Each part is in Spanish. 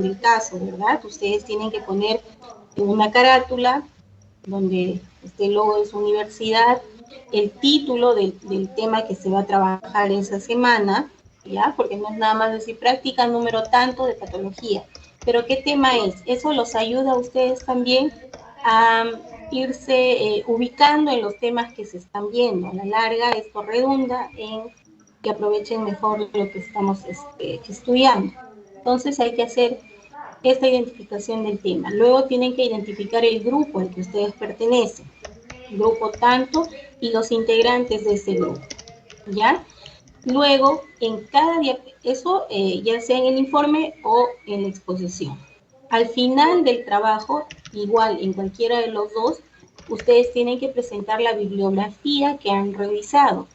del caso, ¿verdad? Ustedes tienen que poner una carátula donde esté el logo de su universidad, el título del tema que se va a trabajar esa semana, ¿ya? Porque no es nada más decir práctica número tanto de patología. Pero ¿qué tema es? Eso los ayuda a ustedes también a irse ubicando en los temas que se están viendo. A la larga esto redunda en que aprovechen mejor lo que estamos estudiando. Entonces hay que hacer esta identificación del tema. Luego tienen que identificar el grupo al que ustedes pertenecen, grupo tanto y los integrantes de ese grupo, ¿ya? Luego, en cada día, eso ya sea en el informe o en la exposición. Al final del trabajo, igual en cualquiera de los dos, ustedes tienen que presentar la bibliografía que han revisado.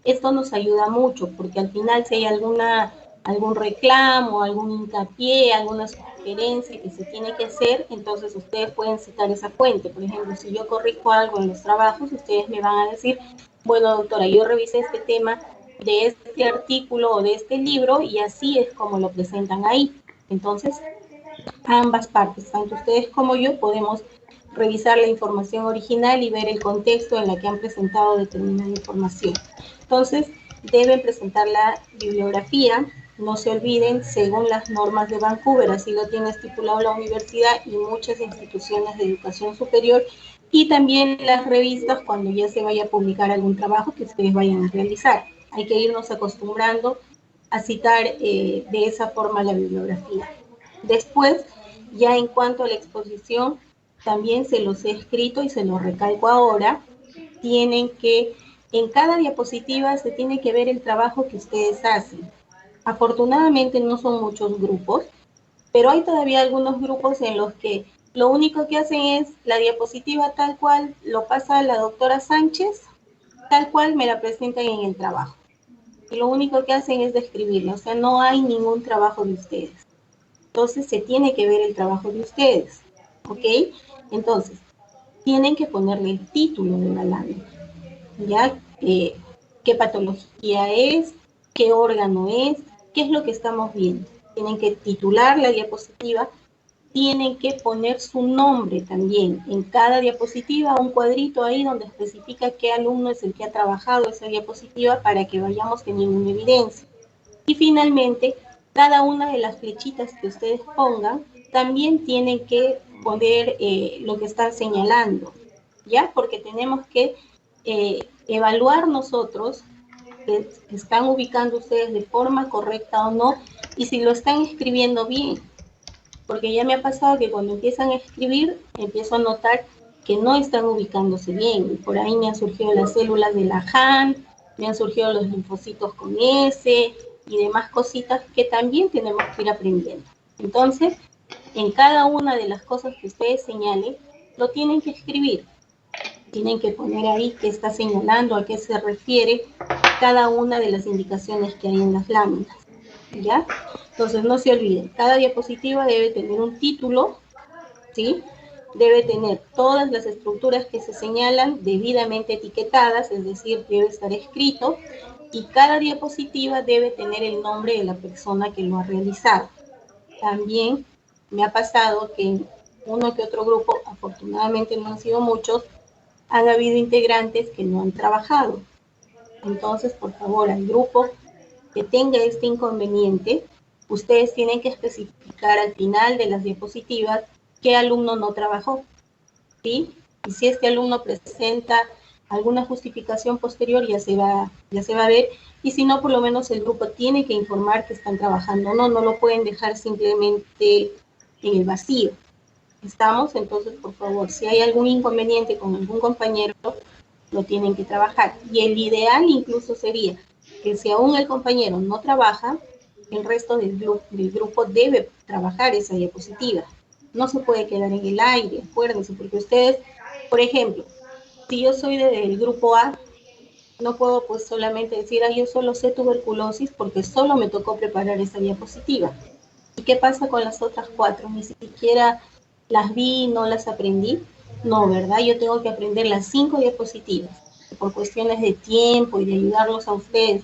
Esto nos ayuda mucho porque al final si hay algún reclamo, algún hincapié, alguna sugerencia que se tiene que hacer, entonces ustedes pueden citar esa fuente. Por ejemplo, si yo corrijo algo en los trabajos, ustedes me van a decir, bueno, doctora, yo revisé este tema de este artículo o de este libro y así es como lo presentan ahí. Entonces, ambas partes, tanto ustedes como yo, podemos revisar la información original y ver el contexto en el que han presentado determinada información. Entonces, deben presentar la bibliografía, no se olviden, según las normas de Vancouver, así lo tiene estipulado la universidad y muchas instituciones de educación superior, y también las revistas cuando ya se vaya a publicar algún trabajo que ustedes vayan a realizar. Hay que irnos acostumbrando a citar de esa forma la bibliografía. Después, ya en cuanto a la exposición, también se los he escrito y se los recalco ahora, tienen que, en cada diapositiva se tiene que ver el trabajo que ustedes hacen. Afortunadamente no son muchos grupos, pero hay todavía algunos grupos en los que lo único que hacen es la diapositiva tal cual lo pasa la doctora Sánchez, tal cual me la presentan en el trabajo. Y lo único que hacen es describirla, o sea, no hay ningún trabajo de ustedes. Entonces se tiene que ver el trabajo de ustedes, ¿ok? Entonces, tienen que ponerle el título de la lámina, ¿ya? ¿Qué patología es? ¿Qué órgano es? ¿Qué es lo que estamos viendo? Tienen que titular la diapositiva, tienen que poner su nombre también en cada diapositiva, un cuadrito ahí donde especifica qué alumno es el que ha trabajado esa diapositiva para que vayamos teniendo una evidencia. Y finalmente, cada una de las flechitas que ustedes pongan también tienen que poner lo que están señalando, ¿ya? Porque tenemos que evaluar nosotros que están ubicando ustedes de forma correcta o no, y si lo están escribiendo bien. Porque ya me ha pasado que cuando empiezan a escribir, empiezo a notar que no están ubicándose bien. Y por ahí me han surgido las células de la HAN, me han surgido los linfocitos con S y demás cositas que también tenemos que ir aprendiendo. Entonces, en cada una de las cosas que ustedes señalen, lo tienen que escribir. Tienen que poner ahí qué está señalando, a qué se refiere cada una de las indicaciones que hay en las láminas, ¿ya? Entonces, no se olviden, cada diapositiva debe tener un título, ¿sí? Debe tener todas las estructuras que se señalan debidamente etiquetadas, es decir, debe estar escrito, y cada diapositiva debe tener el nombre de la persona que lo ha realizado. También me ha pasado que en uno que otro grupo, afortunadamente no han sido muchos, han habido integrantes que no han trabajado. Entonces, por favor, al grupo que tenga este inconveniente, ustedes tienen que especificar al final de las diapositivas qué alumno no trabajó, ¿sí? Y si este alumno presenta alguna justificación posterior, ya se va a ver, y si no, por lo menos el grupo tiene que informar que están trabajando, no lo pueden dejar simplemente en el vacío. ¿Estamos? Entonces, por favor, si hay algún inconveniente con algún compañero, lo tienen que trabajar. Y el ideal incluso sería que si aún el compañero no trabaja, el resto del grupo debe trabajar esa diapositiva. No se puede quedar en el aire, acuérdense, porque ustedes, por ejemplo, si yo soy del grupo A, no puedo pues solamente decir, yo solo sé tuberculosis porque solo me tocó preparar esa diapositiva. ¿Y qué pasa con las otras 4? Ni siquiera las vi, no las aprendí. No, ¿verdad? Yo tengo que aprender las 5 diapositivas. Por cuestiones de tiempo y de ayudarlos a ustedes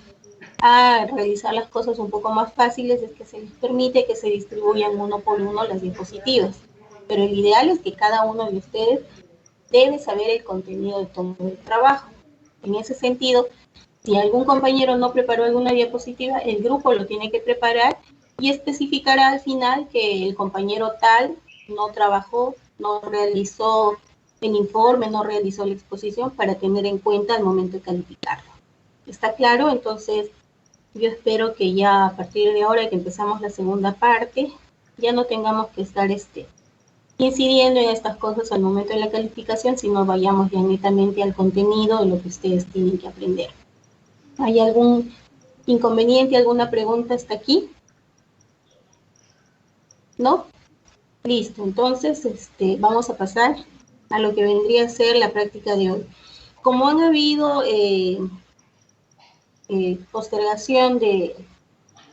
a realizar las cosas un poco más fáciles es que se les permite que se distribuyan uno por uno las diapositivas. Pero el ideal es que cada uno de ustedes debe saber el contenido de todo el trabajo. En ese sentido, si algún compañero no preparó alguna diapositiva, el grupo lo tiene que preparar y especificará al final que el compañero tal no trabajó, no realizó el informe, no realizó la exposición para tener en cuenta al momento de calificarlo. ¿Está claro? Entonces, yo espero que ya a partir de ahora que empezamos la segunda parte, ya no tengamos que estar incidiendo en estas cosas al momento de la calificación, sino vayamos ya netamente al contenido de lo que ustedes tienen que aprender. ¿Hay algún inconveniente, alguna pregunta hasta aquí? ¿No? Listo, entonces vamos a pasar a lo que vendría a ser la práctica de hoy. Como han habido postergación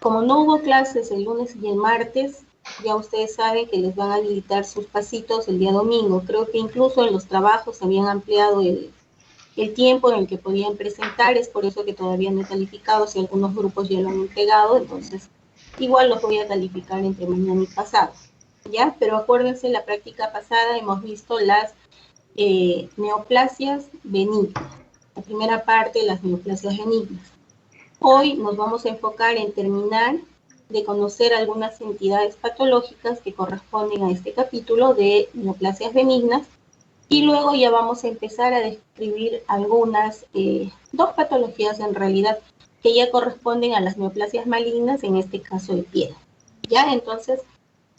como no hubo clases el lunes y el martes, ya ustedes saben que les van a habilitar sus pasitos el día domingo. Creo que incluso en los trabajos habían ampliado el tiempo en el que podían presentar, es por eso que todavía no he calificado, si algunos grupos ya lo han entregado, entonces igual los voy a calificar entre mañana y pasado, ¿ya? Pero acuérdense, la práctica pasada hemos visto las neoplasias benignas, la primera parte, las neoplasias benignas. Hoy nos vamos a enfocar en terminar de conocer algunas entidades patológicas que corresponden a este capítulo de neoplasias benignas, y luego ya vamos a empezar a describir algunas, dos patologías en realidad, que ya corresponden a las neoplasias malignas, en este caso de piel. Ya, entonces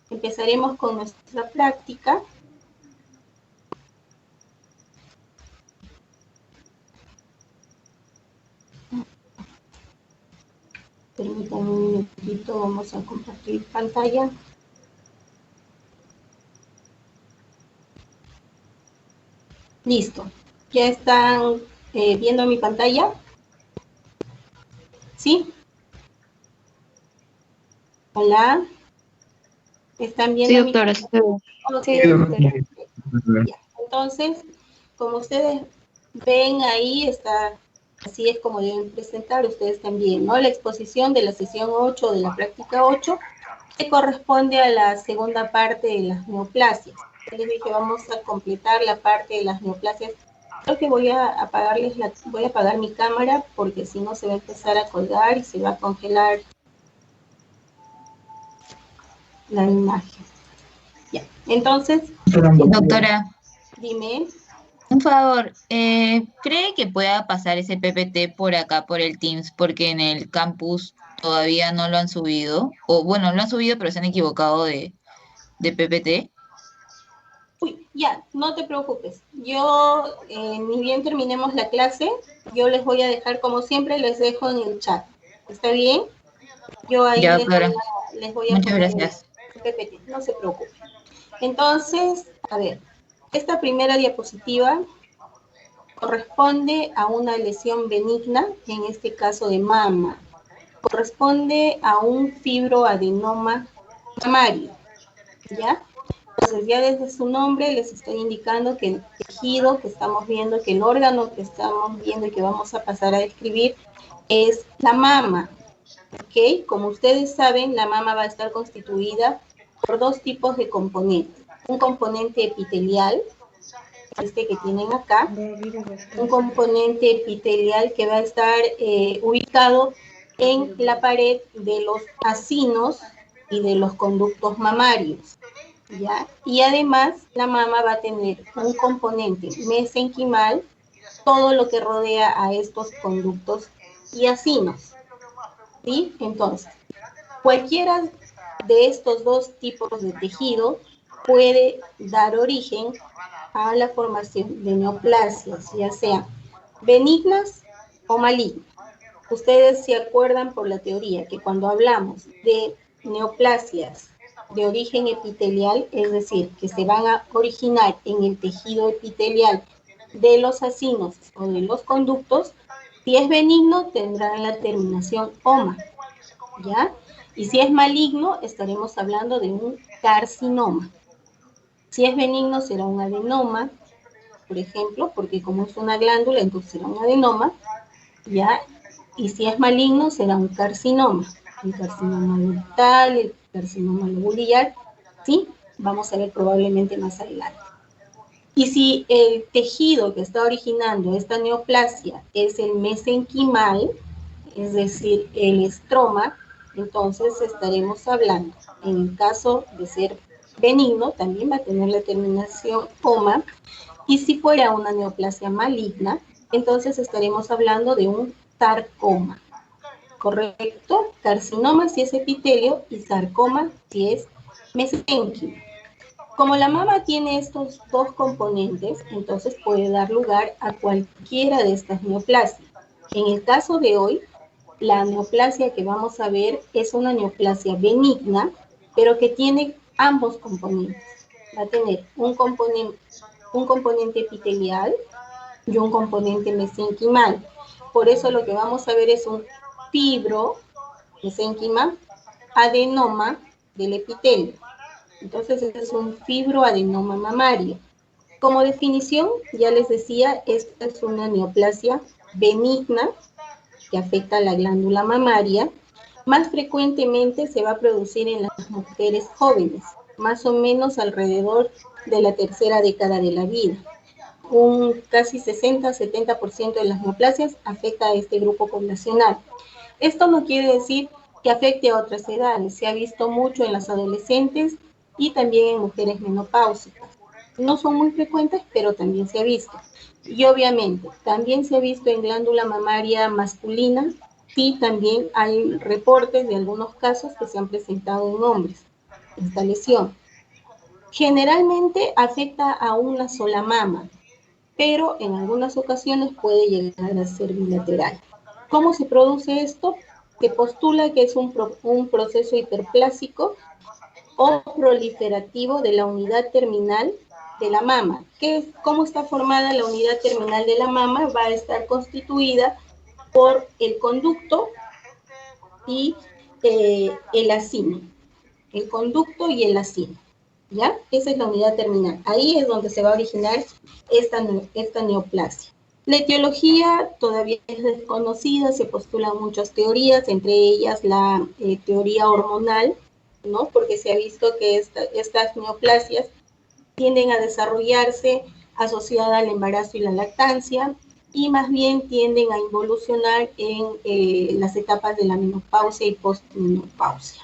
empezaremos con nuestra práctica. Permítanme un minutito, vamos a compartir pantalla. Listo. ¿Ya están viendo mi pantalla? ¿Sí? Hola. ¿Están viendo Sí, mi doctora, pantalla? sí. Okay. Sí, doctora. Ya. Entonces, como ustedes ven ahí, está, así es como deben presentar ustedes también, ¿no? La exposición de la sesión 8 de la práctica 8, que corresponde a la segunda parte de las neoplasias. Ya les dije, vamos a completar la parte de las neoplasias. Creo que voy a apagar mi cámara, porque si no se va a empezar a colgar y se va a congelar la imagen. Ya, entonces, Doctora, dime. un favor, ¿cree que pueda pasar ese PPT por acá, por el Teams? Porque en el campus todavía no lo han subido. O bueno, lo han subido, pero se han equivocado de PPT. Uy, ya, no te preocupes. Yo, ni bien terminemos la clase, yo les voy a dejar, como siempre, les dejo en el chat. ¿Está bien? Yo ahí Ya, doctora. les voy a Muchas poner el gracias. PPT, no se preocupen. Entonces, a ver, esta primera diapositiva corresponde a una lesión benigna, en este caso de mama. Corresponde a un fibroadenoma mamario, ¿ya? Entonces, ya desde su nombre les estoy indicando que el tejido que estamos viendo, que el órgano que estamos viendo y que vamos a pasar a describir es la mama, ¿ok? Como ustedes saben, la mama va a estar constituida por dos tipos de componentes. Un componente epitelial, este que tienen acá, un componente epitelial que va a estar ubicado en la pared de los acinos y de los conductos mamarios, ¿ya? Y además la mama va a tener un componente mesenquimal, todo lo que rodea a estos conductos y acinos, ¿sí? Entonces, cualquiera de estos dos tipos de tejido puede dar origen a la formación de neoplasias, ya sean benignas o malignas. Ustedes se acuerdan por la teoría que cuando hablamos de neoplasias de origen epitelial, es decir, que se van a originar en el tejido epitelial de los acinos o de los conductos, si es benigno tendrá la terminación oma, ¿ya? Y si es maligno estaremos hablando de un carcinoma. Si es benigno será un adenoma, por ejemplo, porque como es una glándula, entonces será un adenoma, ¿ya? Y si es maligno, será un carcinoma ductal, el carcinoma lobulillar, ¿sí? Vamos a ver probablemente más adelante. Y si el tejido que está originando esta neoplasia es el mesenquimal, es decir, el estroma, entonces estaremos hablando, en el caso de ser benigno, también va a tener la terminación oma, y si fuera una neoplasia maligna, entonces estaremos hablando de un sarcoma, ¿correcto? Carcinoma si es epitelio y sarcoma si es mesénquima. Como la mama tiene estos dos componentes, entonces puede dar lugar a cualquiera de estas neoplasias. En el caso de hoy, la neoplasia que vamos a ver es una neoplasia benigna, pero que tiene ambos componentes. Va a tener un componente epitelial y un componente mesenquimal. Por eso lo que vamos a ver es un fibro mesenquima adenoma del epitelio. Entonces es un fibroadenoma mamario. Como definición, ya les decía, esta es una neoplasia benigna que afecta a la glándula mamaria. Más frecuentemente se va a producir en las mujeres jóvenes, más o menos alrededor de la tercera década de la vida. Un casi 60-70% de las neoplasias afecta a este grupo poblacional. Esto no quiere decir que afecte a otras edades, se ha visto mucho en las adolescentes y también en mujeres menopáusicas. No son muy frecuentes, pero también se ha visto. Y obviamente, también se ha visto en glándula mamaria masculina y también hay reportes de algunos casos que se han presentado en hombres, esta lesión. Generalmente afecta a una sola mama, pero en algunas ocasiones puede llegar a ser bilateral. ¿Cómo se produce esto? Se postula que es un proceso hiperplásico o proliferativo de la unidad terminal de la mama. ¿Cómo está formada la unidad terminal de la mama? Va a estar constituida por el conducto y el acino. El conducto y el acino. ¿Ya? Esa es la unidad terminal. Ahí es donde se va a originar esta neoplasia. La etiología todavía es desconocida, se postulan muchas teorías, entre ellas la teoría hormonal, ¿no? Porque se ha visto que estas neoplasias tienden a desarrollarse asociada al embarazo y la lactancia, y más bien tienden a involucionar en las etapas de la menopausia y postmenopausia,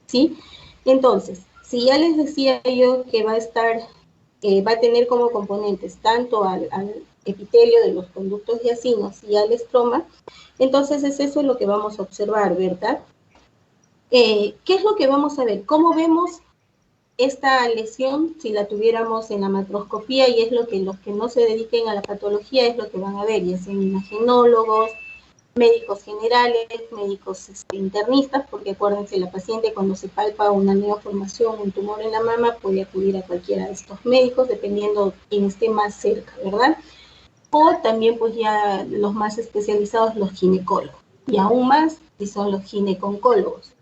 ¿sí? Entonces, si ya les decía yo que va a tener como componentes tanto al epitelio de los conductos y acinos y al estroma, entonces es eso lo que vamos a observar, ¿verdad? ¿Qué es lo que vamos a ver? ¿Cómo vemos esta lesión si la tuviéramos en la macroscopía? Y es lo que los que no se dediquen a la patología es lo que van a ver, ya sean imagenólogos, médicos generales, médicos internistas, porque acuérdense, la paciente cuando se palpa una neoformación, un tumor en la mama, puede acudir a cualquiera de estos médicos, dependiendo quién esté más cerca, ¿verdad? O también pues ya los más especializados, los ginecólogos, y aún más si son los gineconcólogos.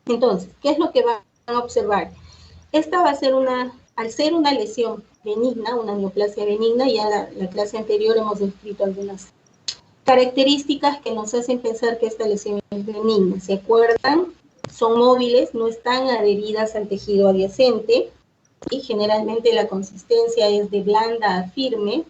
Entonces, ¿qué es lo que van a observar? Esta va a ser al ser una lesión benigna, una neoplasia benigna, ya la clase anterior hemos descrito algunas características que nos hacen pensar que esta lesión es benigna. ¿Se acuerdan? Son móviles, no están adheridas al tejido adyacente y generalmente la consistencia es de blanda a firme.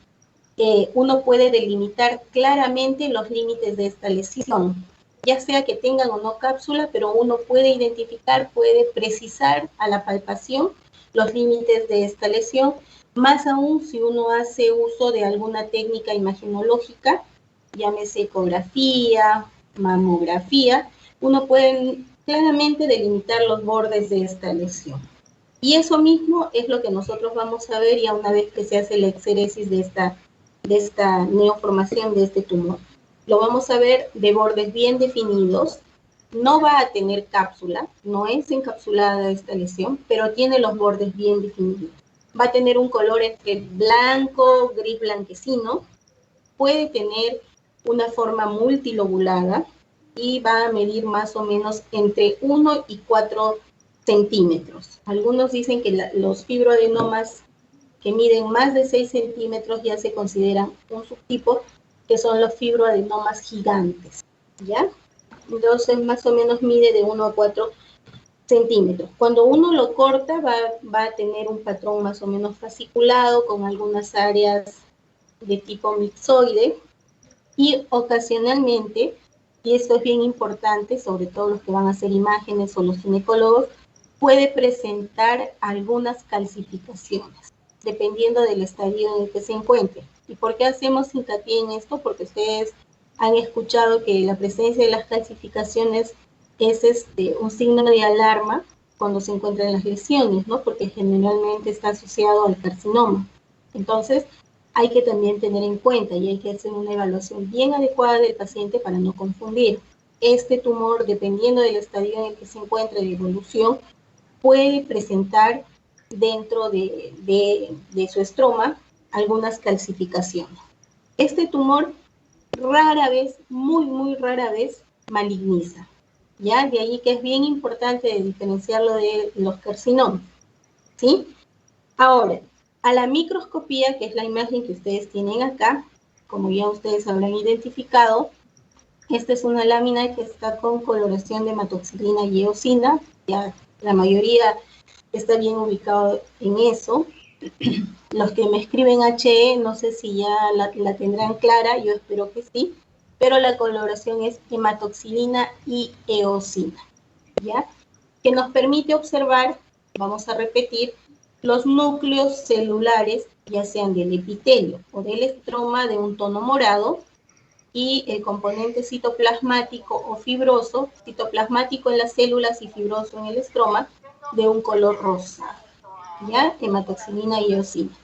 Uno puede delimitar claramente los límites de esta lesión, ya sea que tengan o no cápsula, pero uno puede identificar, puede precisar a la palpación los límites de esta lesión, más aún si uno hace uso de alguna técnica imagenológica, llámese ecografía, mamografía, uno puede claramente delimitar los bordes de esta lesión. Y eso mismo es lo que nosotros vamos a ver ya una vez que se hace la exéresis de esta neoformación de este tumor. Lo vamos a ver de bordes bien definidos, no va a tener cápsula, no es encapsulada esta lesión, pero tiene los bordes bien definidos. Va a tener un color entre blanco, gris blanquecino, puede tener una forma multilobulada y va a medir más o menos entre 1 y 4 centímetros. Algunos dicen que los fibroadenomas que miden más de 6 centímetros ya se consideran un subtipo, que son los fibroadenomas gigantes. ¿ya? Entonces más o menos mide de 1 a 4 centímetros. Cuando uno lo corta va a tener un patrón más o menos fasciculado con algunas áreas de tipo mixoide y ocasionalmente, y esto es bien importante, sobre todo los que van a hacer imágenes o los ginecólogos, puede presentar algunas calcificaciones, dependiendo del estadio en el que se encuentre. ¿Y por qué hacemos hincapié en esto? Porque ustedes han escuchado que la presencia de las calcificaciones es un signo de alarma cuando se encuentran las lesiones, ¿no? Porque generalmente está asociado al carcinoma. Entonces, hay que también tener en cuenta y hay que hacer una evaluación bien adecuada del paciente para no confundir. Este tumor, dependiendo del estadio en el que se encuentra de evolución, puede presentar dentro de su estroma algunas calcificaciones. Este tumor rara vez, muy rara vez, maligniza. ¿Ya? De ahí que es bien importante diferenciarlo de los carcinomas. ¿Sí? Ahora, a la microscopía, que es la imagen que ustedes tienen acá, como ya ustedes habrán identificado, esta es una lámina que está con coloración de hematoxilina y eosina, ya la mayoría está bien ubicado en eso. Los que me escriben HE, no sé si ya la tendrán clara, yo espero que sí, pero la coloración es hematoxilina y eosina, ¿ya? Que nos permite observar, vamos a repetir, los núcleos celulares, ya sean del epitelio o del estroma de un tono morado, y el componente citoplasmático o fibroso, citoplasmático en las células y fibroso en el estroma, de un color rosa, ¿ya? Hematoxilina y eosina.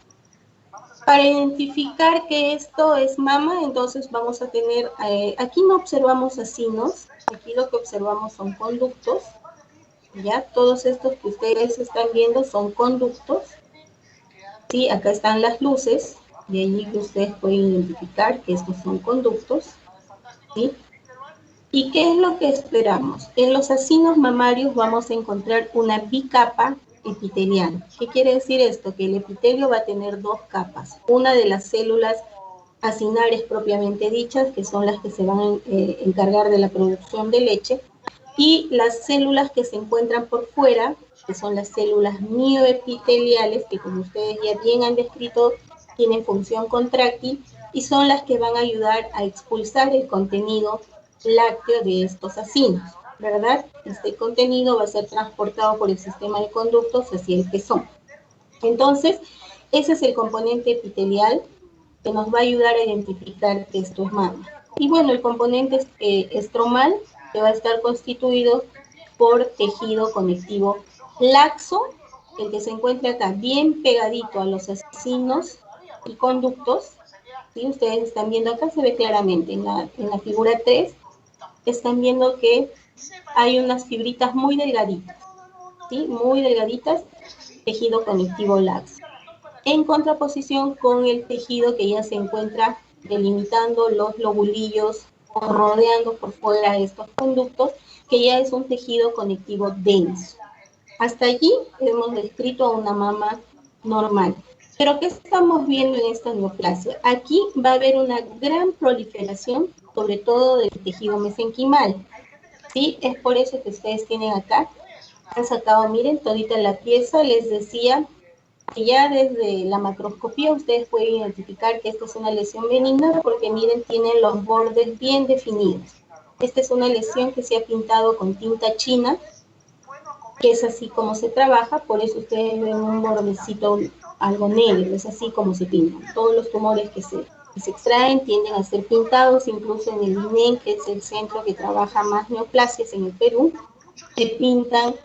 Para identificar que esto es mama, entonces vamos a tener, aquí no observamos acinos, aquí lo que observamos son conductos, ¿ya? Todos estos que ustedes están viendo son conductos, ¿sí? Acá están las luces, de allí que ustedes pueden identificar que estos son conductos, ¿sí? ¿Y qué es lo que esperamos? En los acinos mamarios vamos a encontrar una bicapa epitelial. ¿Qué quiere decir esto? Que el epitelio va a tener dos capas. Una de las células acinares propiamente dichas, que son las que se van a encargar de la producción de leche, y las células que se encuentran por fuera, que son las células mioepiteliales, que como ustedes ya bien han descrito, tienen función contráctil y son las que van a ayudar a expulsar el contenido lácteo de estos acinos, ¿verdad? Este contenido va a ser transportado por el sistema de conductos hacia el pezón. Entonces, ese es el componente epitelial que nos va a ayudar a identificar que esto es mama. Y bueno, el componente estromal, que va a estar constituido por tejido conectivo laxo, el que se encuentra acá bien pegadito a los acinos y conductos. ¿Sí? Ustedes están viendo acá, se ve claramente en la figura 3, están viendo que hay unas fibritas muy delgaditas, ¿sí? Muy delgaditas, tejido conectivo laxo, en contraposición con el tejido que ya se encuentra delimitando los lobulillos o rodeando por fuera estos conductos, que ya es un tejido conectivo denso. Hasta allí hemos descrito a una mama normal. Pero ¿qué estamos viendo en esta neoplasia? Aquí va a haber una gran proliferación, sobre todo del tejido mesenquimal. ¿Sí? Es por eso que ustedes tienen acá, han sacado, miren, todita la pieza, les decía que ya desde la macroscopía ustedes pueden identificar que esta es una lesión benigna porque miren, tienen los bordes bien definidos. Esta es una lesión que se ha pintado con tinta china, que es así como se trabaja, por eso ustedes ven un bordecito algo negro, es así como se pintan. Todos los tumores que se extraen tienden a ser pintados, incluso en el INEN, que es el centro que trabaja más neoplasias en el Perú, se pintan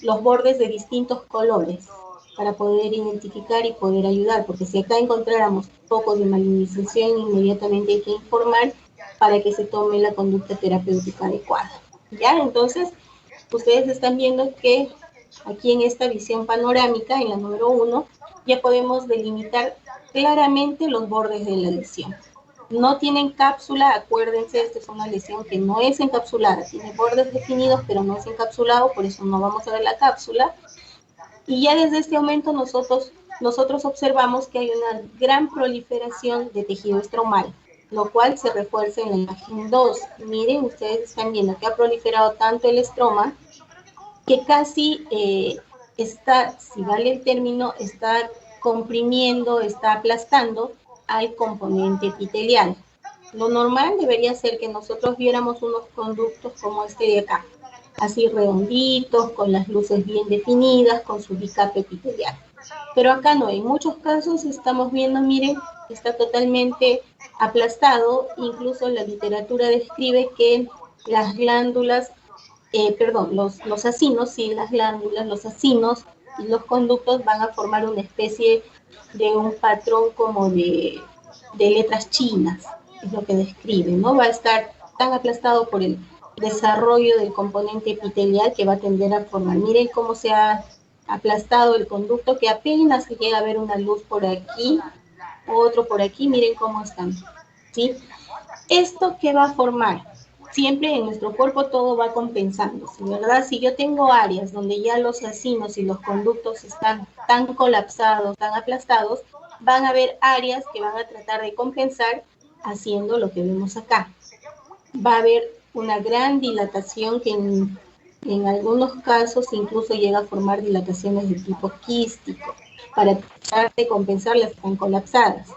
los bordes de distintos colores para poder identificar y poder ayudar, porque si acá encontráramos focos de malignización, inmediatamente hay que informar para que se tome la conducta terapéutica adecuada. ¿Ya? Entonces, ustedes están viendo que aquí en esta visión panorámica, en la número 1, ya podemos delimitar claramente los bordes de la lesión. No tienen cápsula, acuérdense, esta es una lesión que no es encapsulada, tiene bordes definidos, pero no es encapsulado, por eso no vamos a ver la cápsula. Y ya desde este momento nosotros observamos que hay una gran proliferación de tejido estromal, lo cual se refuerza en la imagen 2. Miren, ustedes están viendo que ha proliferado tanto el estroma que casi está, si vale el término, está comprimiendo, está aplastando al componente epitelial. Lo normal debería ser que nosotros viéramos unos conductos como este de acá, así redonditos, con las luces bien definidas, con su bicapa epitelial. Pero acá no, en muchos casos estamos viendo, miren, está totalmente aplastado, incluso la literatura describe que las glándulas, los acinos, sí, las glándulas, los acinos y los conductos van a formar una especie de un patrón como de letras chinas, es lo que describe, ¿no? Va a estar tan aplastado por el desarrollo del componente epitelial que va a tender a formar. Miren cómo se ha aplastado el conducto, que apenas se llega a ver una luz por aquí, otro por aquí, miren cómo están, ¿sí? ¿Esto qué va a formar? Siempre en nuestro cuerpo todo va compensándose, ¿verdad? Si yo tengo áreas donde ya los acinos y los conductos están tan colapsados, tan aplastados, van a haber áreas que van a tratar de compensar haciendo lo que vemos acá. Va a haber una gran dilatación que en algunos casos incluso llega a formar dilataciones de tipo quístico para tratar de compensar las que están colapsadas.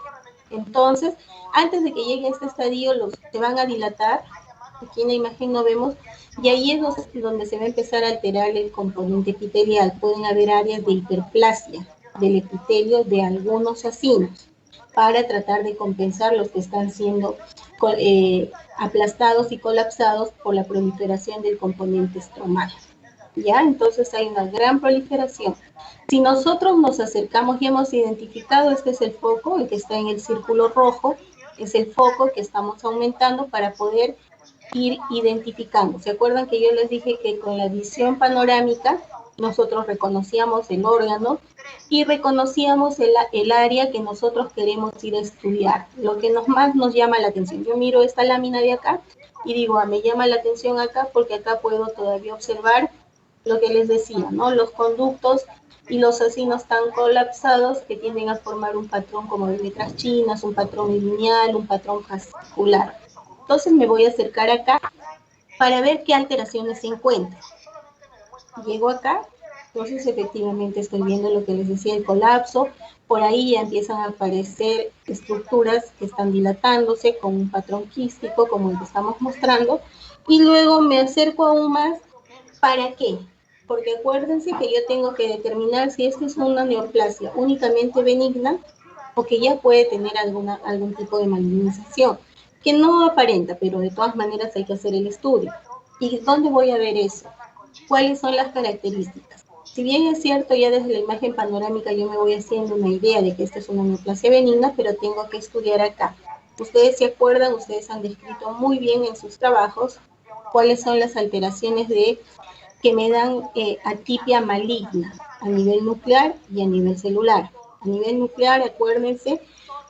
Entonces, antes de que llegue a este estadio, se van a dilatar. Aquí en la imagen no vemos, y ahí es donde se va a empezar a alterar el componente epitelial. Pueden haber áreas de hiperplasia del epitelio de algunos acinos para tratar de compensar los que están siendo aplastados y colapsados por la proliferación del componente estromal. ¿Ya? Entonces hay una gran proliferación. Si nosotros nos acercamos y hemos identificado, este es el foco, el que está en el círculo rojo, es el foco que estamos aumentando para poder ir identificando. ¿Se acuerdan que yo les dije que con la visión panorámica nosotros reconocíamos el órgano y reconocíamos el área que nosotros queremos ir a estudiar, lo que más nos llama la atención? Yo miro esta lámina de acá y digo, me llama la atención acá porque acá puedo todavía observar lo que les decía, ¿no? Los conductos y los acinos tan colapsados que tienden a formar un patrón como de letras chinas, un patrón lineal, un patrón fascicular. Entonces me voy a acercar acá para ver qué alteraciones se encuentran. Llego acá, entonces efectivamente estoy viendo lo que les decía, el colapso. Por ahí ya empiezan a aparecer estructuras que están dilatándose con un patrón quístico como el que estamos mostrando. Y luego me acerco aún más. ¿Para qué? Porque acuérdense que yo tengo que determinar si esta es una neoplasia únicamente benigna o que ya puede tener algún tipo de malignización, que no aparenta, pero de todas maneras hay que hacer el estudio. ¿Y dónde voy a ver eso? ¿Cuáles son las características? Si bien es cierto, ya desde la imagen panorámica yo me voy haciendo una idea de que esta es una neoplasia benigna, pero tengo que estudiar acá. Ustedes se acuerdan, ustedes han descrito muy bien en sus trabajos cuáles son las alteraciones que me dan atipia maligna a nivel nuclear y a nivel celular. A nivel nuclear, acuérdense,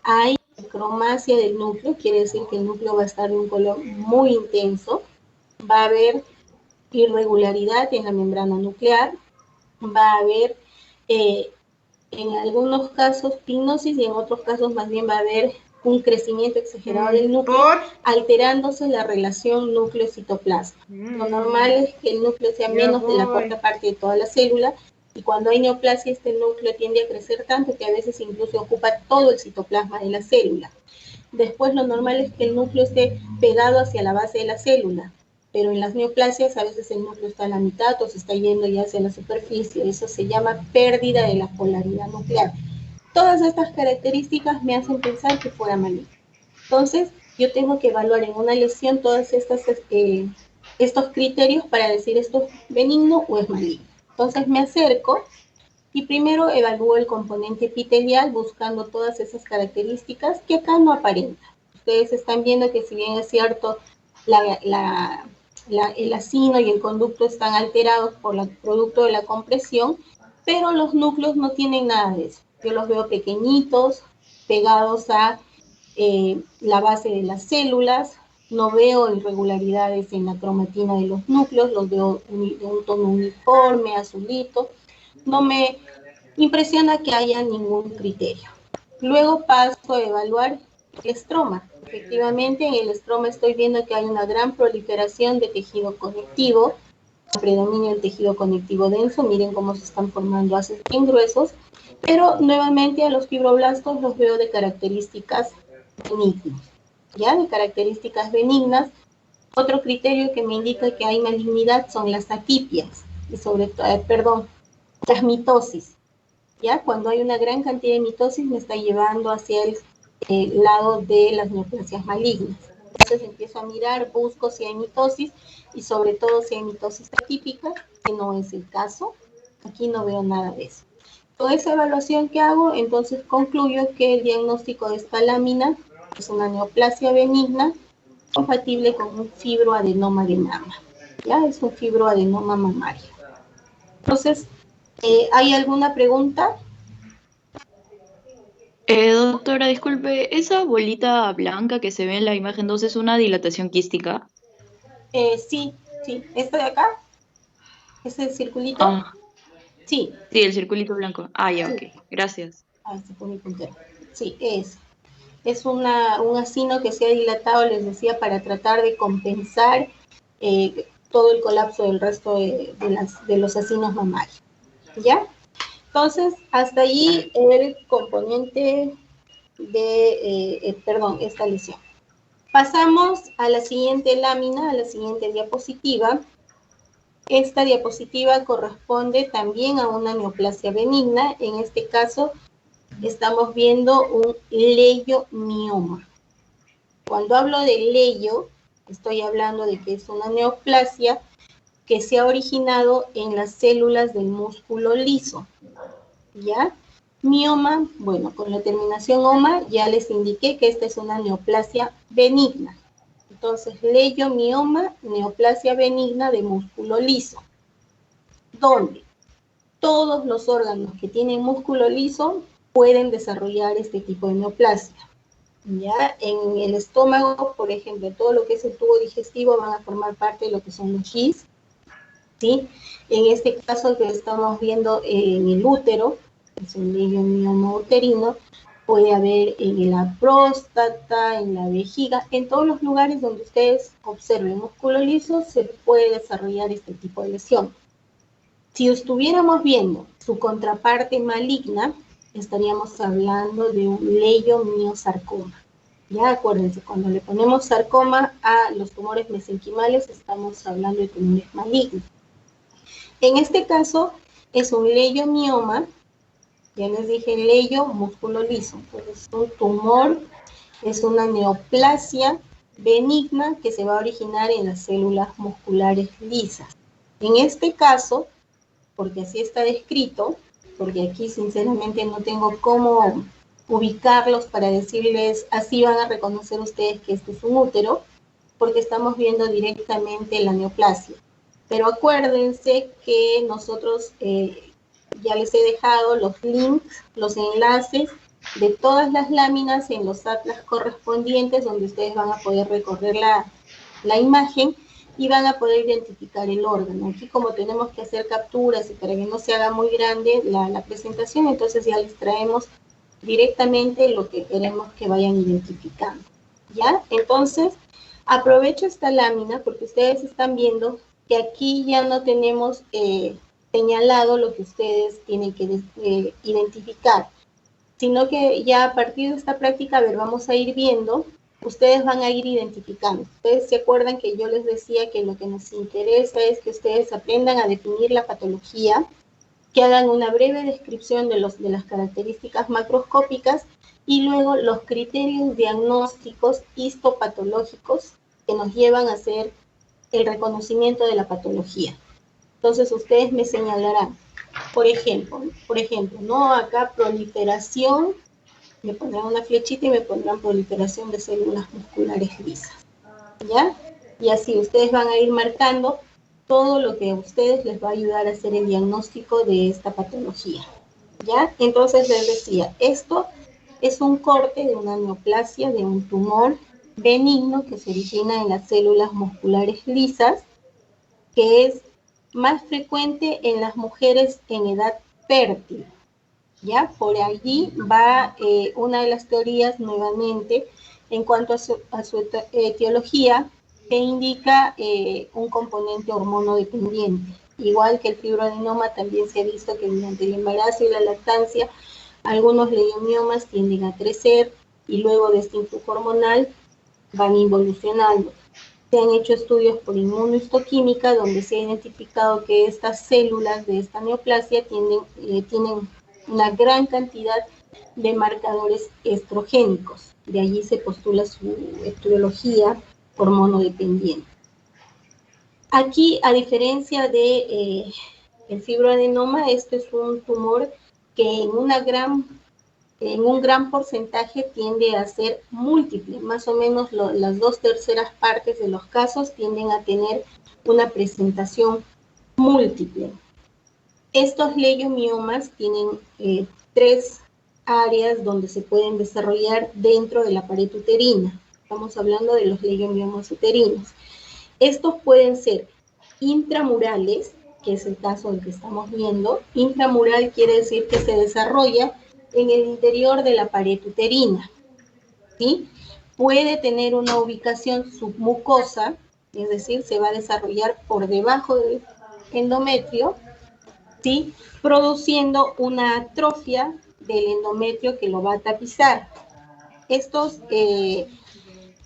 hay cromasia del núcleo, quiere decir que el núcleo va a estar de un color muy intenso, va a haber irregularidad en la membrana nuclear, va a haber en algunos casos pignosis y en otros casos más bien va a haber un crecimiento exagerado del núcleo, alterándose la relación núcleo-citoplasma. Lo normal es que el núcleo sea menos de la cuarta parte de toda la célula, y cuando hay neoplasia este núcleo tiende a crecer tanto que a veces incluso ocupa todo el citoplasma de la célula. Después lo normal es que el núcleo esté pegado hacia la base de la célula, pero en las neoplasias a veces el núcleo está a la mitad o se está yendo ya hacia la superficie. Eso se llama pérdida de la polaridad nuclear. Todas estas características me hacen pensar que fuera maligno. Entonces, yo tengo que evaluar en una lesión todos estos criterios para decir esto es benigno o es maligno. Entonces me acerco y primero evalúo el componente epitelial buscando todas esas características que acá no aparentan. Ustedes están viendo que si bien es cierto, el acino y el conducto están alterados por el producto de la compresión, pero los núcleos no tienen nada de eso. Yo los veo pequeñitos, pegados a la base de las células, no veo irregularidades en la cromatina de los núcleos, los veo de un tono uniforme, azulito, no me impresiona que haya ningún criterio. Luego paso a evaluar el estroma. Efectivamente, en el estroma estoy viendo que hay una gran proliferación de tejido conectivo, predominio del tejido conectivo denso, miren cómo se están formando haces bien gruesos, pero nuevamente a los fibroblastos los veo de características benignas, ¿ya? De características benignas. Otro criterio que me indica que hay malignidad son las atipias, y sobre todo, las mitosis, ¿ya? Cuando hay una gran cantidad de mitosis me está llevando hacia el lado de las neoplasias malignas. Entonces empiezo a mirar, busco si hay mitosis y sobre todo si hay mitosis atípica, que no es el caso. Aquí no veo nada de eso. Con esa evaluación que hago, entonces concluyo que el diagnóstico de esta lámina es una neoplasia benigna compatible con un fibroadenoma de mama. ¿Ya? Es un fibroadenoma mamario. Entonces, ¿hay alguna pregunta? Doctora, disculpe, ¿esa bolita blanca que se ve en la imagen 2 es una dilatación quística? Sí, sí. ¿Esto de acá? ¿Ese circulito? Ah, Sí, sí, el circulito blanco. Ah, ya, sí. ok. Gracias. Ah, se pone puntero. Sí, es un acino que se ha dilatado, les decía, para tratar de compensar todo el colapso del resto de los acinos mamarios. ¿Ya? Entonces, hasta allí el componente de, esta lesión. Pasamos a la siguiente lámina, a la siguiente diapositiva. Esta diapositiva corresponde también a una neoplasia benigna. En este caso, estamos viendo un leiomioma. Cuando hablo de leio, estoy hablando de que es una neoplasia que se ha originado en las células del músculo liso, ¿ya? Mioma, bueno, con la terminación oma ya les indiqué que esta es una neoplasia benigna. Entonces, leiomioma, neoplasia benigna de músculo liso, donde todos los órganos que tienen músculo liso pueden desarrollar este tipo de neoplasia. ¿Ya? En el estómago, por ejemplo, todo lo que es el tubo digestivo van a formar parte de lo que son los GIS, ¿sí? En este caso que estamos viendo en el útero, es un leiomioma uterino, puede haber en la próstata, en la vejiga, en todos los lugares donde ustedes observen músculo liso, se puede desarrollar este tipo de lesión. Si estuviéramos viendo su contraparte maligna, estaríamos hablando de un leiomiosarcoma. Ya acuérdense, cuando le ponemos sarcoma a los tumores mesenquimales, estamos hablando de tumores malignos. En este caso, es un leiomioma, ya les dije, leio, músculo liso. Entonces, es un tumor, es una neoplasia benigna que se va a originar en las células musculares lisas. En este caso, porque así está descrito, porque aquí sinceramente no tengo cómo ubicarlos para decirles, así van a reconocer ustedes que este es un útero, porque estamos viendo directamente la neoplasia. Pero acuérdense que nosotros ya les he dejado los links, los enlaces de todas las láminas en los atlas correspondientes, donde ustedes van a poder recorrer la imagen y van a poder identificar el órgano. Aquí como tenemos que hacer capturas y para que no se haga muy grande la presentación, entonces ya les traemos directamente lo que queremos que vayan identificando. ¿Ya? Entonces, aprovecho esta lámina porque ustedes están viendo que aquí ya no tenemos señalado lo que ustedes tienen que identificar, sino que ya a partir de esta práctica, a ver, vamos a ir viendo, ustedes van a ir identificando. Ustedes se acuerdan que yo les decía que lo que nos interesa es que ustedes aprendan a definir la patología, que hagan una breve descripción de las características macroscópicas y luego los criterios diagnósticos histopatológicos que nos llevan a hacer el reconocimiento de la patología. Entonces ustedes me señalarán, por ejemplo, ¿no? Acá proliferación, me pondrán una flechita y me pondrán proliferación de células musculares lisas, ¿ya? Y así ustedes van a ir marcando todo lo que a ustedes les va a ayudar a hacer el diagnóstico de esta patología, ¿ya? Entonces les decía, esto es un corte de una neoplasia, de un tumor benigno que se origina en las células musculares lisas, que es más frecuente en las mujeres en edad fértil, ¿ya? Por allí va una de las teorías nuevamente en cuanto a su etiología, que indica un componente hormonodependiente. Igual que el fibroadenoma, también se ha visto que durante el embarazo y la lactancia, algunos leiomiomas tienden a crecer y luego de este influjo hormonal van involucionando. Se han hecho estudios por inmunohistoquímica donde se ha identificado que estas células de esta neoplasia tienen una gran cantidad de marcadores estrogénicos. De allí se postula su etiología hormonodependiente. Aquí, a diferencia de el fibroadenoma, este es un tumor que en un gran porcentaje tiende a ser múltiple, más o menos las 2/3 partes de los casos tienden a tener una presentación múltiple. Estos leiomiomas tienen 3 áreas donde se pueden desarrollar dentro de la pared uterina. Estamos hablando de los leiomiomas uterinos. Estos pueden ser intramurales, que es el caso del que estamos viendo. Intramural quiere decir que se desarrolla en el interior de la pared uterina, ¿sí? Puede tener una ubicación submucosa, es decir, se va a desarrollar por debajo del endometrio, ¿sí? Produciendo una atrofia del endometrio que lo va a tapizar. Estos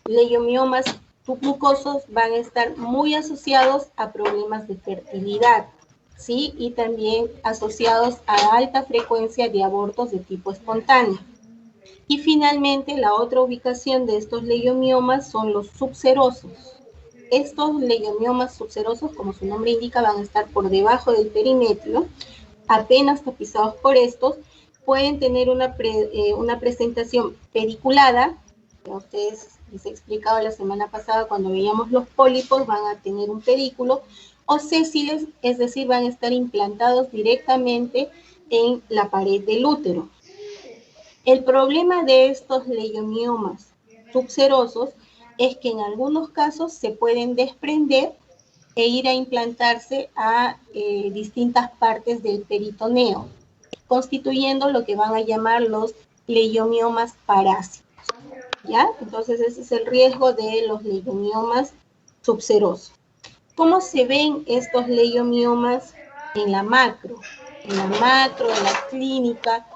leiomiomas submucosos van a estar muy asociados a problemas de fertilidad, ¿sí? Y también asociados a alta frecuencia de abortos de tipo espontáneo. Y finalmente, la otra ubicación de estos leiomiomas son los subserosos. Estos leiomiomas subserosos, como su nombre indica, van a estar por debajo del perimetrio, apenas tapizados por estos, pueden tener una presentación pediculada, que a ustedes les he explicado la semana pasada cuando veíamos los pólipos, van a tener un pedículo, o sésiles, es decir, van a estar implantados directamente en la pared del útero. El problema de estos leiomiomas subserosos es que en algunos casos se pueden desprender e ir a implantarse a distintas partes del peritoneo, constituyendo lo que van a llamar los leiomiomas parásitos, ¿ya? Entonces ese es el riesgo de los leiomiomas subserosos. ¿Cómo se ven estos leiomiomas en la macro? En la clínica,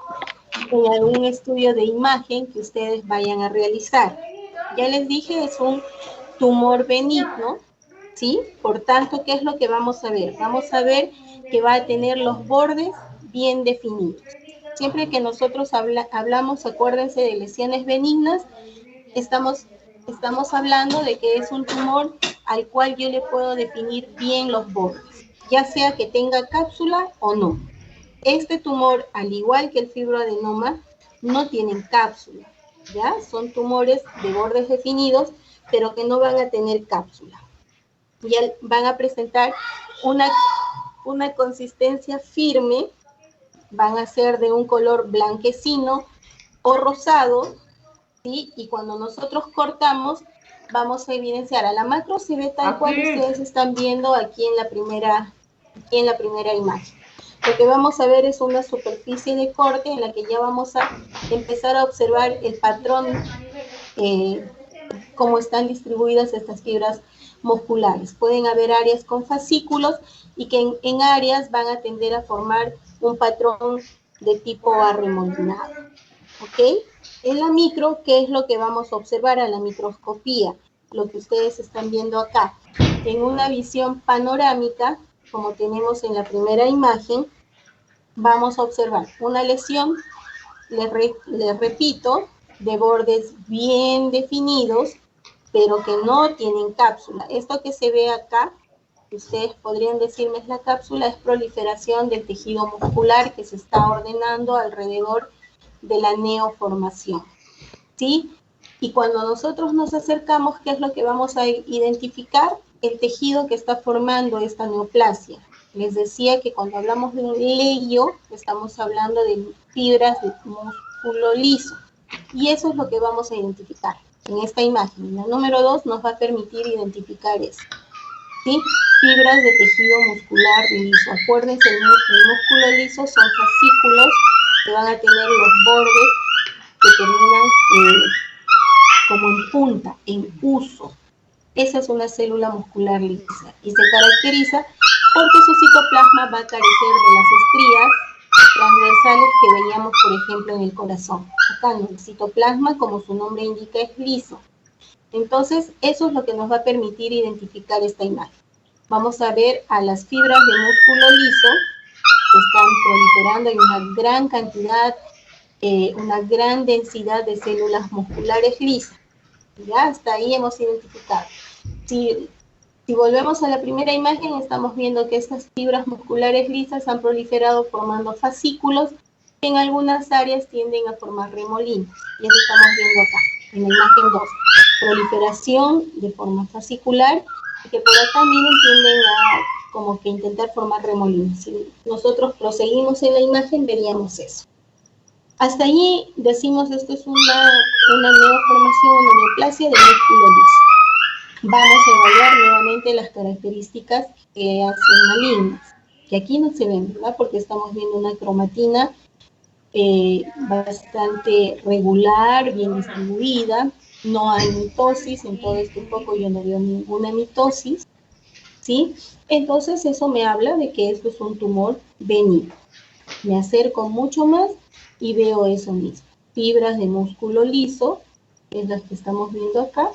en algún estudio de imagen que ustedes vayan a realizar. Ya les dije, es un tumor benigno, ¿sí? Por tanto, ¿qué es lo que vamos a ver? Vamos a ver que va a tener los bordes bien definidos. Siempre que nosotros hablamos, acuérdense de lesiones benignas, estamos hablando de que es un tumor al cual yo le puedo definir bien los bordes, ya sea que tenga cápsula o no. Este tumor, al igual que el fibroadenoma, no tienen cápsula, ¿ya? Son tumores de bordes definidos, pero que no van a tener cápsula. Ya van a presentar una consistencia firme, van a ser de un color blanquecino o rosado, ¿sí? Y cuando nosotros cortamos, vamos a evidenciar, a la macro se ve tal cual ustedes están viendo aquí en la primera imagen. Lo que vamos a ver es una superficie de corte en la que ya vamos a empezar a observar el patrón, cómo están distribuidas estas fibras musculares. Pueden haber áreas con fascículos y que en áreas van a tender a formar un patrón de tipo arremolinado, ¿ok? En la micro, ¿qué es lo que vamos a observar a la microscopía? Lo que ustedes están viendo acá. En una visión panorámica, como tenemos en la primera imagen, vamos a observar una lesión, les repito, de bordes bien definidos, pero que no tienen cápsula. Esto que se ve acá, ustedes podrían decirme es la cápsula, es proliferación del tejido muscular que se está ordenando alrededor de la neoformación, ¿sí? Y cuando nosotros nos acercamos, ¿qué es lo que vamos a identificar? El tejido que está formando esta neoplasia. Les decía que cuando hablamos de un leio, estamos hablando de fibras de músculo liso. Y eso es lo que vamos a identificar en esta imagen. La número 2 nos va a permitir identificar eso, ¿sí? Fibras de tejido muscular liso. Acuérdense, el músculo liso son fascículos que van a tener los bordes que terminan como en punta, en uso. Esa es una célula muscular lisa y se caracteriza porque su citoplasma va a carecer de las estrías transversales que veíamos, por ejemplo, en el corazón. Acá no, el citoplasma, como su nombre indica, es liso. Entonces, eso es lo que nos va a permitir identificar esta imagen. Vamos a ver a las fibras de músculo liso que están proliferando, hay una gran cantidad, una gran densidad de células musculares lisas. Ya, hasta ahí hemos identificado. Si volvemos a la primera imagen, estamos viendo que estas fibras musculares lisas han proliferado formando fascículos que en algunas áreas tienden a formar remolinos. Y eso estamos viendo acá, en la imagen 2. Proliferación de forma fascicular y que por acá, miren, tienden a como que intentar formar remolinos. Si nosotros proseguimos en la imagen, veríamos eso. Hasta allí decimos esto es una neoformación, una neoplasia de músculo liso. Vamos a evaluar nuevamente las características que hacen malignas, que aquí no se ven, ¿verdad? Porque estamos viendo una cromatina bastante regular, bien distribuida, no hay mitosis, en todo este poco yo no veo ninguna mitosis, ¿sí? Entonces eso me habla de que esto es un tumor benigno. Me acerco mucho más y veo eso mismo, fibras de músculo liso, que es las que estamos viendo acá,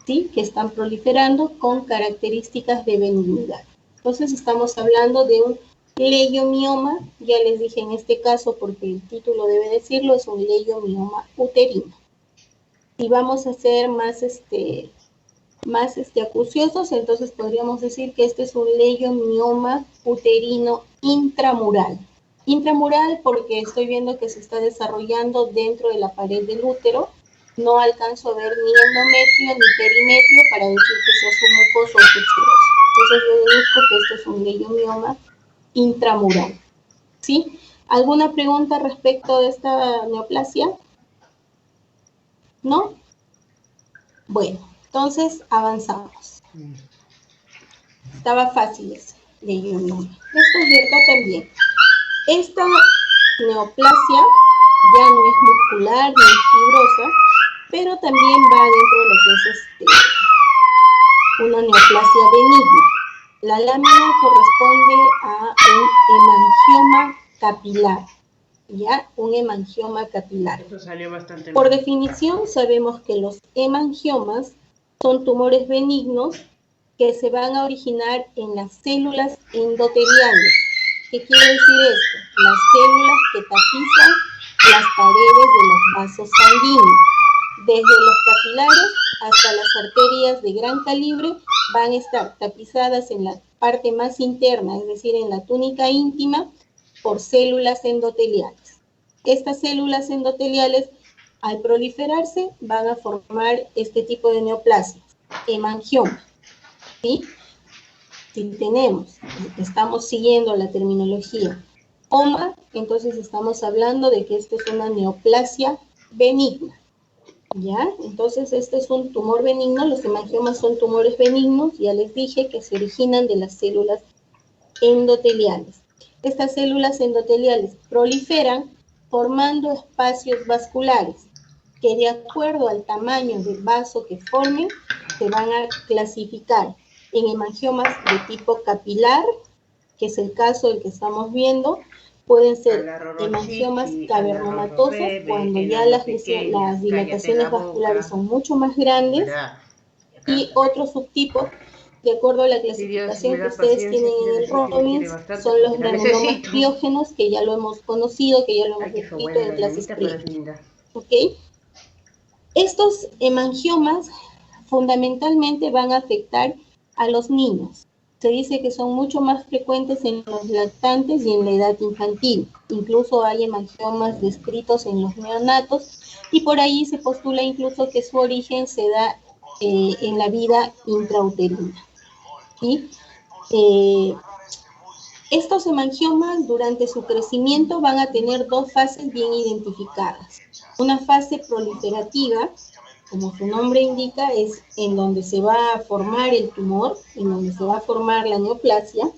¿sí? Que están proliferando con características de benignidad. Entonces estamos hablando de un leiomioma, ya les dije en este caso, porque el título debe decirlo, es un leiomioma uterino. Y vamos a ser más acuciosos, entonces podríamos decir que este es un leiomioma uterino intramural. Intramural porque estoy viendo que se está desarrollando dentro de la pared del útero. No alcanzo a ver ni endometrio ni perimetrio para decir que sea submucoso o subseroso. Entonces yo deduzco que esto es un leiomioma intramural. ¿Sí? ¿Alguna pregunta respecto de esta neoplasia? ¿No? Bueno, entonces avanzamos. Estaba fácil ese leiomioma. Esto es de acá también. Esta neoplasia ya no es muscular ni es fibrosa, pero también va dentro de lo que es una neoplasia benigna. La lámina corresponde a un hemangioma capilar, ¿ya? Un hemangioma capilar. Esto salió bastante Por mal. definición, sabemos que los hemangiomas son tumores benignos que se van a originar en las células endoteliales. ¿Qué quiere decir esto? Las células que tapizan las paredes de los vasos sanguíneos. Desde los capilares hasta las arterias de gran calibre van a estar tapizadas en la parte más interna, es decir, en la túnica íntima, por células endoteliales. Estas células endoteliales, al proliferarse, van a formar este tipo de neoplasias, hemangioma, ¿sí? Si estamos siguiendo la terminología OMA, entonces estamos hablando de que esto es una neoplasia benigna. ¿Ya? Entonces este es un tumor benigno, los hemangiomas son tumores benignos, ya les dije que se originan de las células endoteliales. Estas células endoteliales proliferan formando espacios vasculares que de acuerdo al tamaño del vaso que formen se van a clasificar en hemangiomas de tipo capilar, que es el caso del que estamos viendo. Pueden ser hemangiomas cavernomatosos cuando ya las dilataciones vasculares son mucho más grandes, y otros subtipos, de acuerdo a la clasificación que ustedes tienen en el Robbins, son los granulomas biógenos, que ya lo hemos conocido, que ya lo hemos descrito en clases previas. ¿Ok? Estos hemangiomas fundamentalmente van a afectar a los niños. Se dice que son mucho más frecuentes en los lactantes y en la edad infantil. Incluso hay hemangiomas descritos en los neonatos y por ahí se postula incluso que su origen se da en la vida intrauterina. ¿Sí? Estos hemangiomas durante su crecimiento van a tener dos fases bien identificadas. Una fase proliferativa, como su nombre indica, es en donde se va a formar el tumor, en donde se va a formar la neoplasia,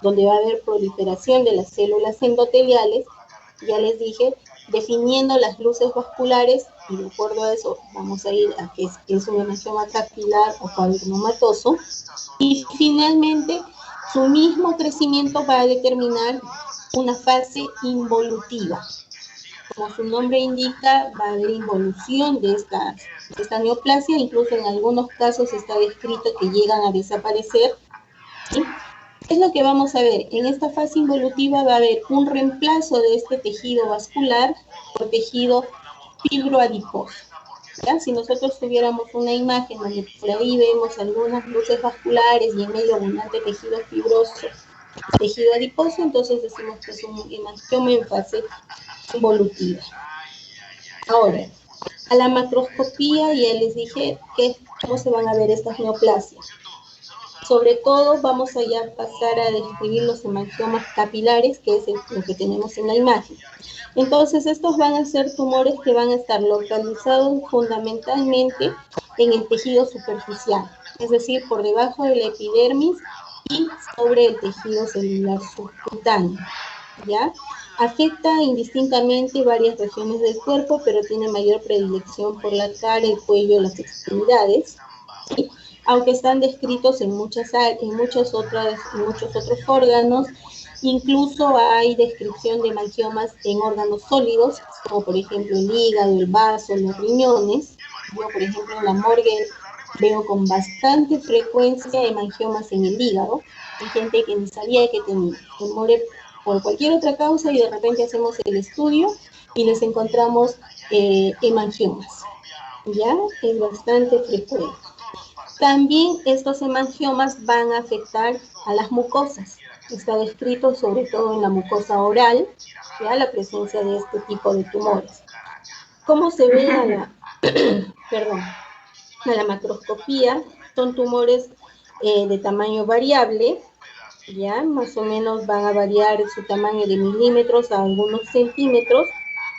donde va a haber proliferación de las células endoteliales. Ya les dije, definiendo las luces vasculares, y de acuerdo a eso vamos a ir a qué es un hemangioma capilar o cuadrinomatoso, y finalmente su mismo crecimiento va a determinar una fase involutiva. Como su nombre indica, va a haber involución de esta neoplasia, incluso en algunos casos está descrito que llegan a desaparecer, ¿sí? ¿Qué es lo que vamos a ver? En esta fase involutiva va a haber un reemplazo de este tejido vascular por tejido fibroadiposo. ¿Ya? Si nosotros tuviéramos una imagen donde por ahí vemos algunas luces vasculares y en medio abundante tejido fibroso, tejido adiposo, entonces decimos que es un hemangioma en fase involutiva. Ahora, a la macroscopía ya les dije cómo se van a ver estas neoplasias. Sobre todo vamos a ya pasar a describir los hemangiomas capilares, que es lo que tenemos en la imagen. Entonces, estos van a ser tumores que van a estar localizados fundamentalmente en el tejido superficial, es decir, por debajo de la epidermis y sobre el tejido celular subcutáneo, ¿ya? Afecta indistintamente varias regiones del cuerpo, pero tiene mayor predilección por la cara, el cuello, las extremidades, ¿sí? Aunque están descritos en muchos otros órganos. Incluso hay descripción de hemangiomas en órganos sólidos, como por ejemplo el hígado, el vaso, los riñones. Yo, por ejemplo, en la morgue veo con bastante frecuencia hemangiomas en el hígado. Hay gente que ni sabía que tenía, que muere por cualquier otra causa y de repente hacemos el estudio y les encontramos hemangiomas. ¿Ya? Es bastante frecuente. También estos hemangiomas van a afectar a las mucosas. Está descrito sobre todo en la mucosa oral, ¿ya? La presencia de este tipo de tumores. ¿Cómo se ve a la macroscopía? Son tumores de tamaño variable, ¿ya? Más o menos van a variar su tamaño de milímetros a algunos centímetros.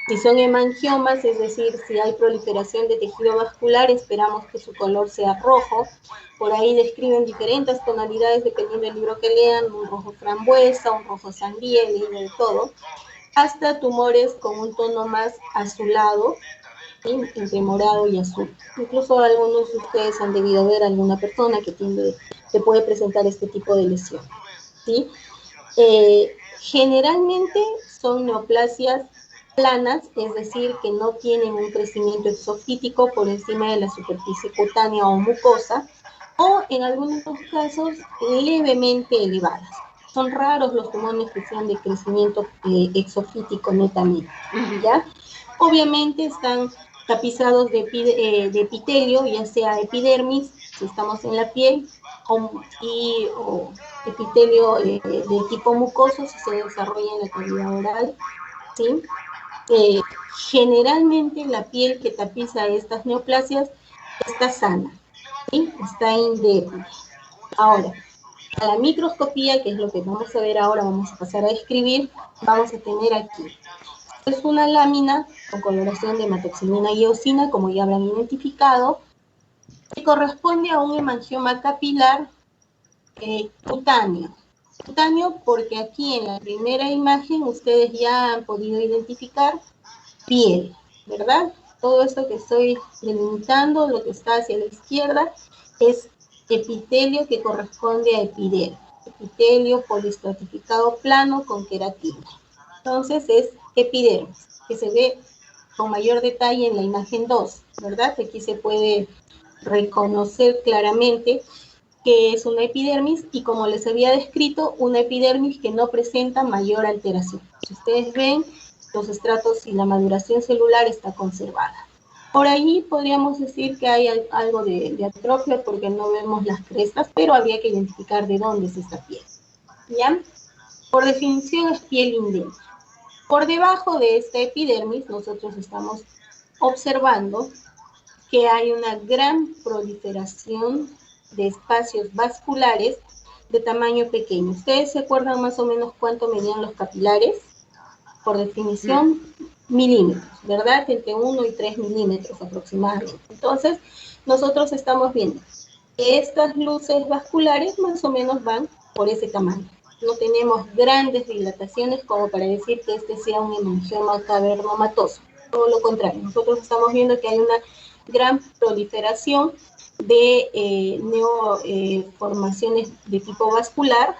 Si son hemangiomas, es decir, si hay proliferación de tejido vascular, esperamos que su color sea rojo. Por ahí describen diferentes tonalidades dependiendo del libro que lean, un rojo frambuesa, un rojo sandía, y de todo, hasta tumores con un tono más azulado, ¿sí? Entre morado y azul. Incluso algunos de ustedes han debido ver a alguna persona que puede presentar este tipo de lesión, ¿sí? Generalmente son neoplasias planas, es decir, que no tienen un crecimiento exofítico por encima de la superficie cutánea o mucosa, o en algunos casos levemente elevadas. Son raros los tumores que sean de crecimiento exofítico netamente, ¿ya? Obviamente están tapizados de epitelio, ya sea epidermis, si estamos en la piel, o epitelio de tipo mucoso, si se desarrolla en la cavidad oral, ¿sí? Generalmente la piel que tapiza estas neoplasias está sana, ¿sí? Está indemne. Ahora, a la microscopía, que es lo que vamos a ver ahora, vamos a pasar a describir, vamos a tener aquí. Es una lámina con coloración de hematoxilina y eosina, como ya habrán identificado, que corresponde a un hemangioma capilar cutáneo. Cutáneo porque aquí en la primera imagen ustedes ya han podido identificar piel, ¿verdad? Todo esto que estoy delimitando, lo que está hacia la izquierda, es epitelio que corresponde a epidermis. Epitelio polistratificado plano con queratina. Entonces es epidermis, que se ve con mayor detalle en la imagen 2, ¿verdad? Aquí se puede reconocer claramente que es una epidermis y, como les había descrito, una epidermis que no presenta mayor alteración. Si ustedes ven, los estratos y la maduración celular está conservada. Por allí podríamos decir que hay algo de atrofia porque no vemos las crestas, pero habría que identificar de dónde es esta piel, ¿ya? Por definición es piel indemne. Por debajo de esta epidermis nosotros estamos observando que hay una gran proliferación de espacios vasculares de tamaño pequeño. ¿Ustedes se acuerdan más o menos cuánto medían los capilares? Por definición, milímetros, ¿verdad? Entre 1 y 3 milímetros aproximadamente. Entonces, nosotros estamos viendo que estas luces vasculares más o menos van por ese tamaño. no tenemos grandes dilataciones como para decir que este sea un hemangioma cavernomatoso. Todo lo contrario, nosotros estamos viendo que hay una gran proliferación de neoformaciones de tipo vascular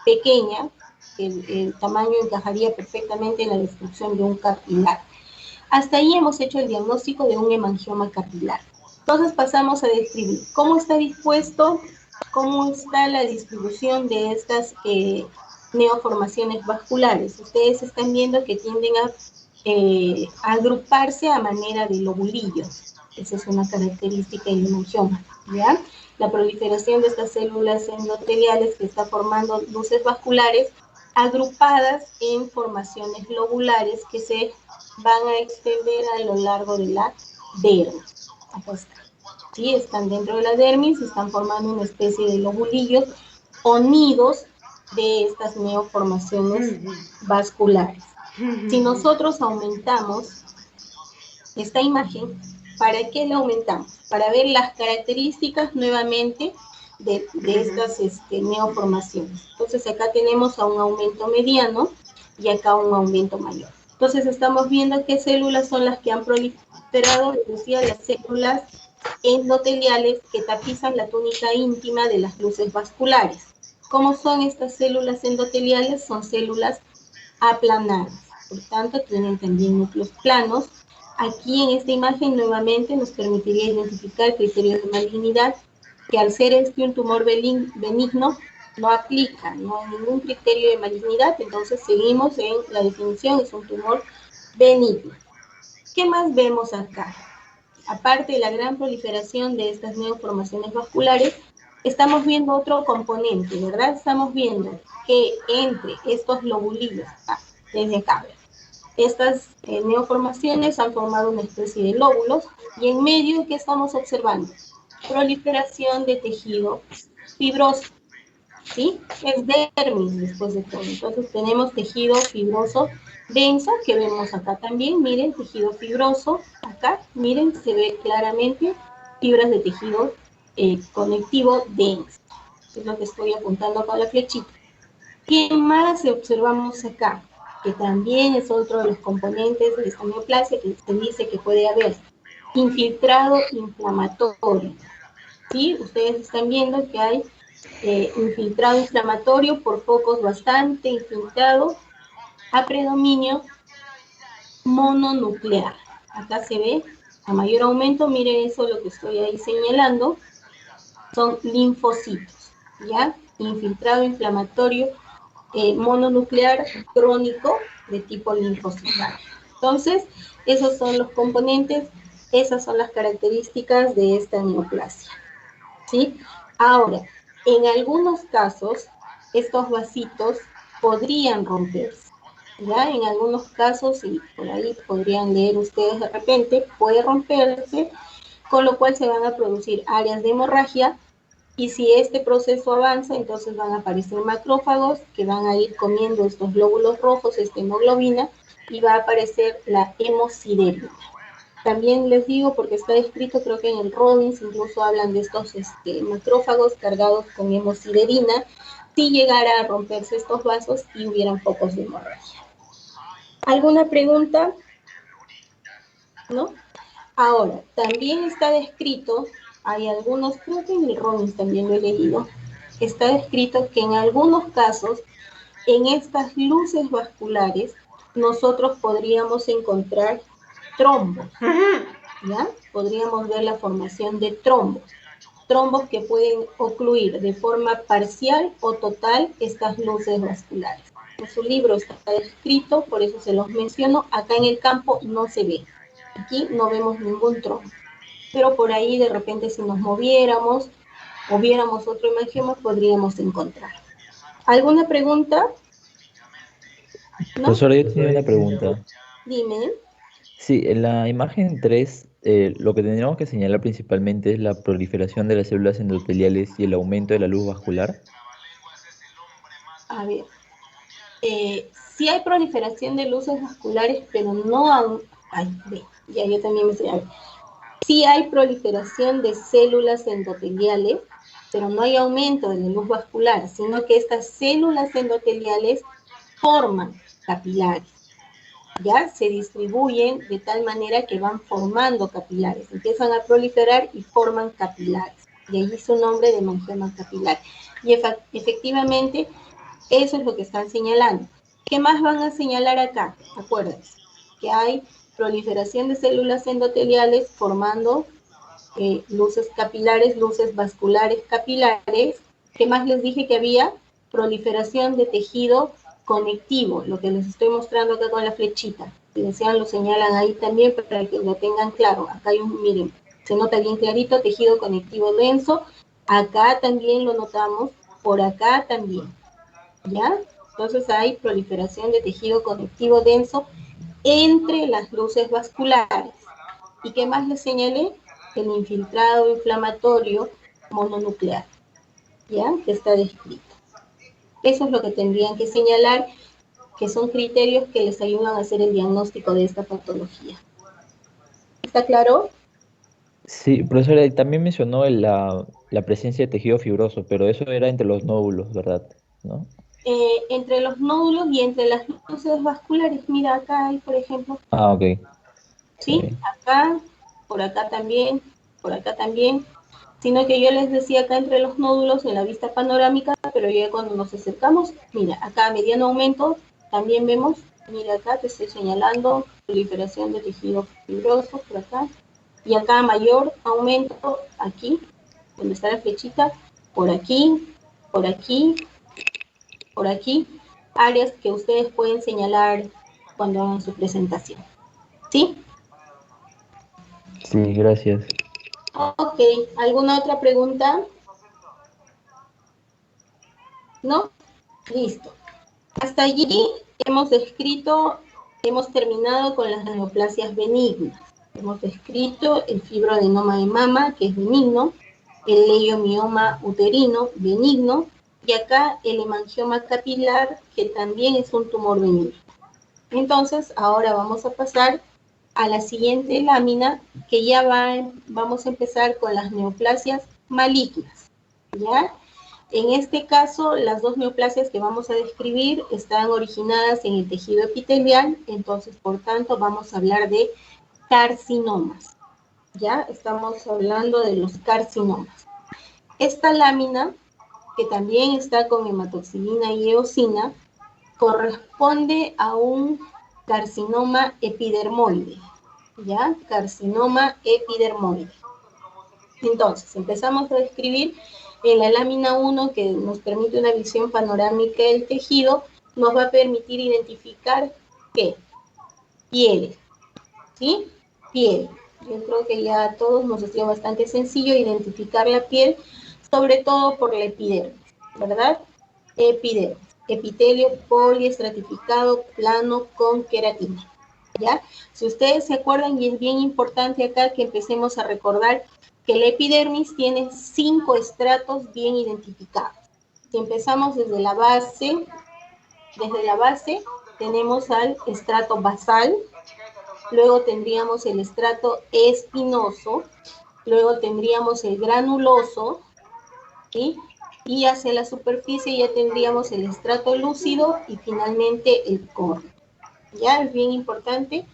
pequeña. El tamaño encajaría perfectamente en la descripción de un capilar. Hasta ahí hemos hecho el diagnóstico de un hemangioma capilar. Entonces pasamos a describir cómo está dispuesto, cómo está la distribución de estas neoformaciones vasculares. Ustedes están viendo que tienden a agruparse a manera de lobulillos. Esa es una característica del hemangioma, ¿ya? La proliferación de estas células endoteliales que está formando luces vasculares agrupadas en formaciones lobulares que se van a extender a lo largo de la dermis. Acá está. ¿Sí? Están dentro de la dermis, están formando una especie de lobulillos o nidos de estas neoformaciones vasculares. Si nosotros aumentamos esta imagen, ¿para qué la aumentamos? Para ver las características nuevamente de estas neoformaciones. Entonces acá tenemos a un aumento mediano y acá un aumento mayor. Entonces estamos viendo qué células son las que han proliferado, decía, las células endoteliales que tapizan la túnica íntima de las luces vasculares. ¿Cómo son estas células endoteliales? Son células aplanadas, por tanto tienen también núcleos planos. Aquí en esta imagen nuevamente nos permitiría identificar criterios de malignidad que al ser un tumor benigno no aplica, no hay ningún criterio de malignidad, entonces seguimos en la definición, es un tumor benigno. ¿Qué más vemos acá? Aparte de la gran proliferación de estas neoformaciones vasculares, estamos viendo otro componente, ¿verdad? Estamos viendo que entre estos lobulillos, desde acá, estas neoformaciones han formado una especie de lóbulos y en medio, ¿qué estamos observando? Proliferación de tejido fibroso, ¿sí? Es dermis después de todo. Entonces tenemos tejido fibroso denso, que vemos acá también, miren, tejido fibroso, acá, miren, se ve claramente fibras de tejido conectivo denso. Es lo que estoy apuntando con la flechita. ¿Qué más observamos acá? Que también es otro de los componentes de esta neoplasia que se dice que puede haber infiltrado inflamatorio. ¿Sí? Ustedes están viendo que hay infiltrado inflamatorio por focos bastante infiltrado a predominio mononuclear. Acá se ve a mayor aumento, miren eso lo que estoy ahí señalando, son linfocitos, ¿ya? Infiltrado inflamatorio mononuclear crónico de tipo linfocitario. Entonces, esos son los componentes, esas son las características de esta neoplasia, ¿sí? Ahora, en algunos casos, estos vasitos podrían romperse, ¿ya? En algunos casos, y por ahí podrían leer ustedes de repente, puede romperse, con lo cual se van a producir áreas de hemorragia. Y si este proceso avanza, entonces van a aparecer macrófagos que van a ir comiendo estos glóbulos rojos, esta hemoglobina, y va a aparecer la hemosiderina. También les digo, porque está descrito, creo que en el Robbins incluso hablan de estos macrófagos cargados con hemosiderina, si llegara a romperse estos vasos y hubieran focos de hemorragia. ¿Alguna pregunta? ¿No? Ahora, también está descrito, hay algunos, creo que en el Robbins también lo he leído, está descrito que en algunos casos, en estas luces vasculares, nosotros podríamos encontrar trombos, ¿ya? Podríamos ver la formación de trombos que pueden ocluir de forma parcial o total estas luces vasculares. En su libro está descrito, por eso se los menciono, acá en el campo no se ve. Aquí no vemos ningún trombo, pero por ahí de repente si nos moviéramos o viéramos otro hemangioma podríamos encontrar. ¿Alguna pregunta? ¿No? Profesora, yo tenía una pregunta. Dime. Sí, en la imagen 3, lo que tendríamos que señalar principalmente es la proliferación de las células endoteliales y el aumento de la luz vascular. A ver, sí hay proliferación de luces vasculares, pero no aún. Ay, ve, ya yo también me sé. Sí hay proliferación de células endoteliales, pero no hay aumento de la luz vascular, sino que estas células endoteliales forman capilares, ya se distribuyen de tal manera que van formando capilares, empiezan a proliferar y forman capilares, y ahí su nombre de hemangioma capilar. Y efectivamente, eso es lo que están señalando. ¿Qué más van a señalar acá? Acuérdense que hay proliferación de células endoteliales formando luces capilares, luces vasculares capilares. ¿Qué más les dije que había? Proliferación de tejido conectivo, lo que les estoy mostrando acá con la flechita. Si desean lo señalan ahí también para que lo tengan claro. Acá hay miren, se nota bien clarito, tejido conectivo denso. Acá también lo notamos, por acá también, ¿ya? Entonces hay proliferación de tejido conectivo denso entre las luces vasculares. ¿Y qué más les señalé? El infiltrado inflamatorio mononuclear, ¿ya? Que está descrito. Eso es lo que tendrían que señalar, que son criterios que les ayudan a hacer el diagnóstico de esta patología. ¿Está claro? Sí, profesora, y también mencionó la presencia de tejido fibroso, pero eso era entre los nódulos, ¿verdad? ¿No? Entre los nódulos y entre las luces vasculares. Mira, acá hay, por ejemplo, Ah, ok. Está ¿sí? bien. Acá, por acá también. Sino que yo les decía acá entre los nódulos en la vista panorámica, pero ya cuando nos acercamos, mira, acá a mediano aumento también vemos, mira acá te estoy señalando, proliferación de tejido fibroso por acá, y acá mayor aumento aquí, donde está la flechita, por aquí, por aquí, por aquí, áreas que ustedes pueden señalar cuando hagan su presentación. ¿Sí? Sí, gracias. Ok, ¿alguna otra pregunta? ¿No? Listo. Hasta allí hemos descrito, hemos terminado con las neoplasias benignas. Hemos descrito el fibroadenoma de mama, que es benigno, el leiomioma uterino, benigno, y acá el hemangioma capilar, que también es un tumor benigno. Entonces, ahora vamos a pasar a la siguiente lámina, que ya vamos a empezar con las neoplasias malignas, ¿ya? En este caso, las dos neoplasias que vamos a describir están originadas en el tejido epitelial, entonces, por tanto, vamos a hablar de carcinomas, ¿ya? Estamos hablando de los carcinomas. Esta lámina, que también está con hematoxilina y eosina, corresponde a un carcinoma epidermoide, ¿ya? Carcinoma epidermoide. Entonces, empezamos a describir en la lámina 1, que nos permite una visión panorámica del tejido, nos va a permitir identificar ¿qué? Pieles, ¿sí? Piel. Yo creo que ya a todos nos ha sido bastante sencillo identificar la piel, sobre todo por la epidermis, ¿verdad? Epidermis, epitelio poliestratificado plano con queratina, ¿ya? Si ustedes se acuerdan, y es bien importante acá que empecemos a recordar que la epidermis tiene 5 estratos bien identificados. Si empezamos desde la base tenemos al estrato basal, luego tendríamos el estrato espinoso, luego tendríamos el granuloso, ¿sí? Y hacia la superficie ya tendríamos el estrato lúcido y finalmente el córneo. Ya es bien importante.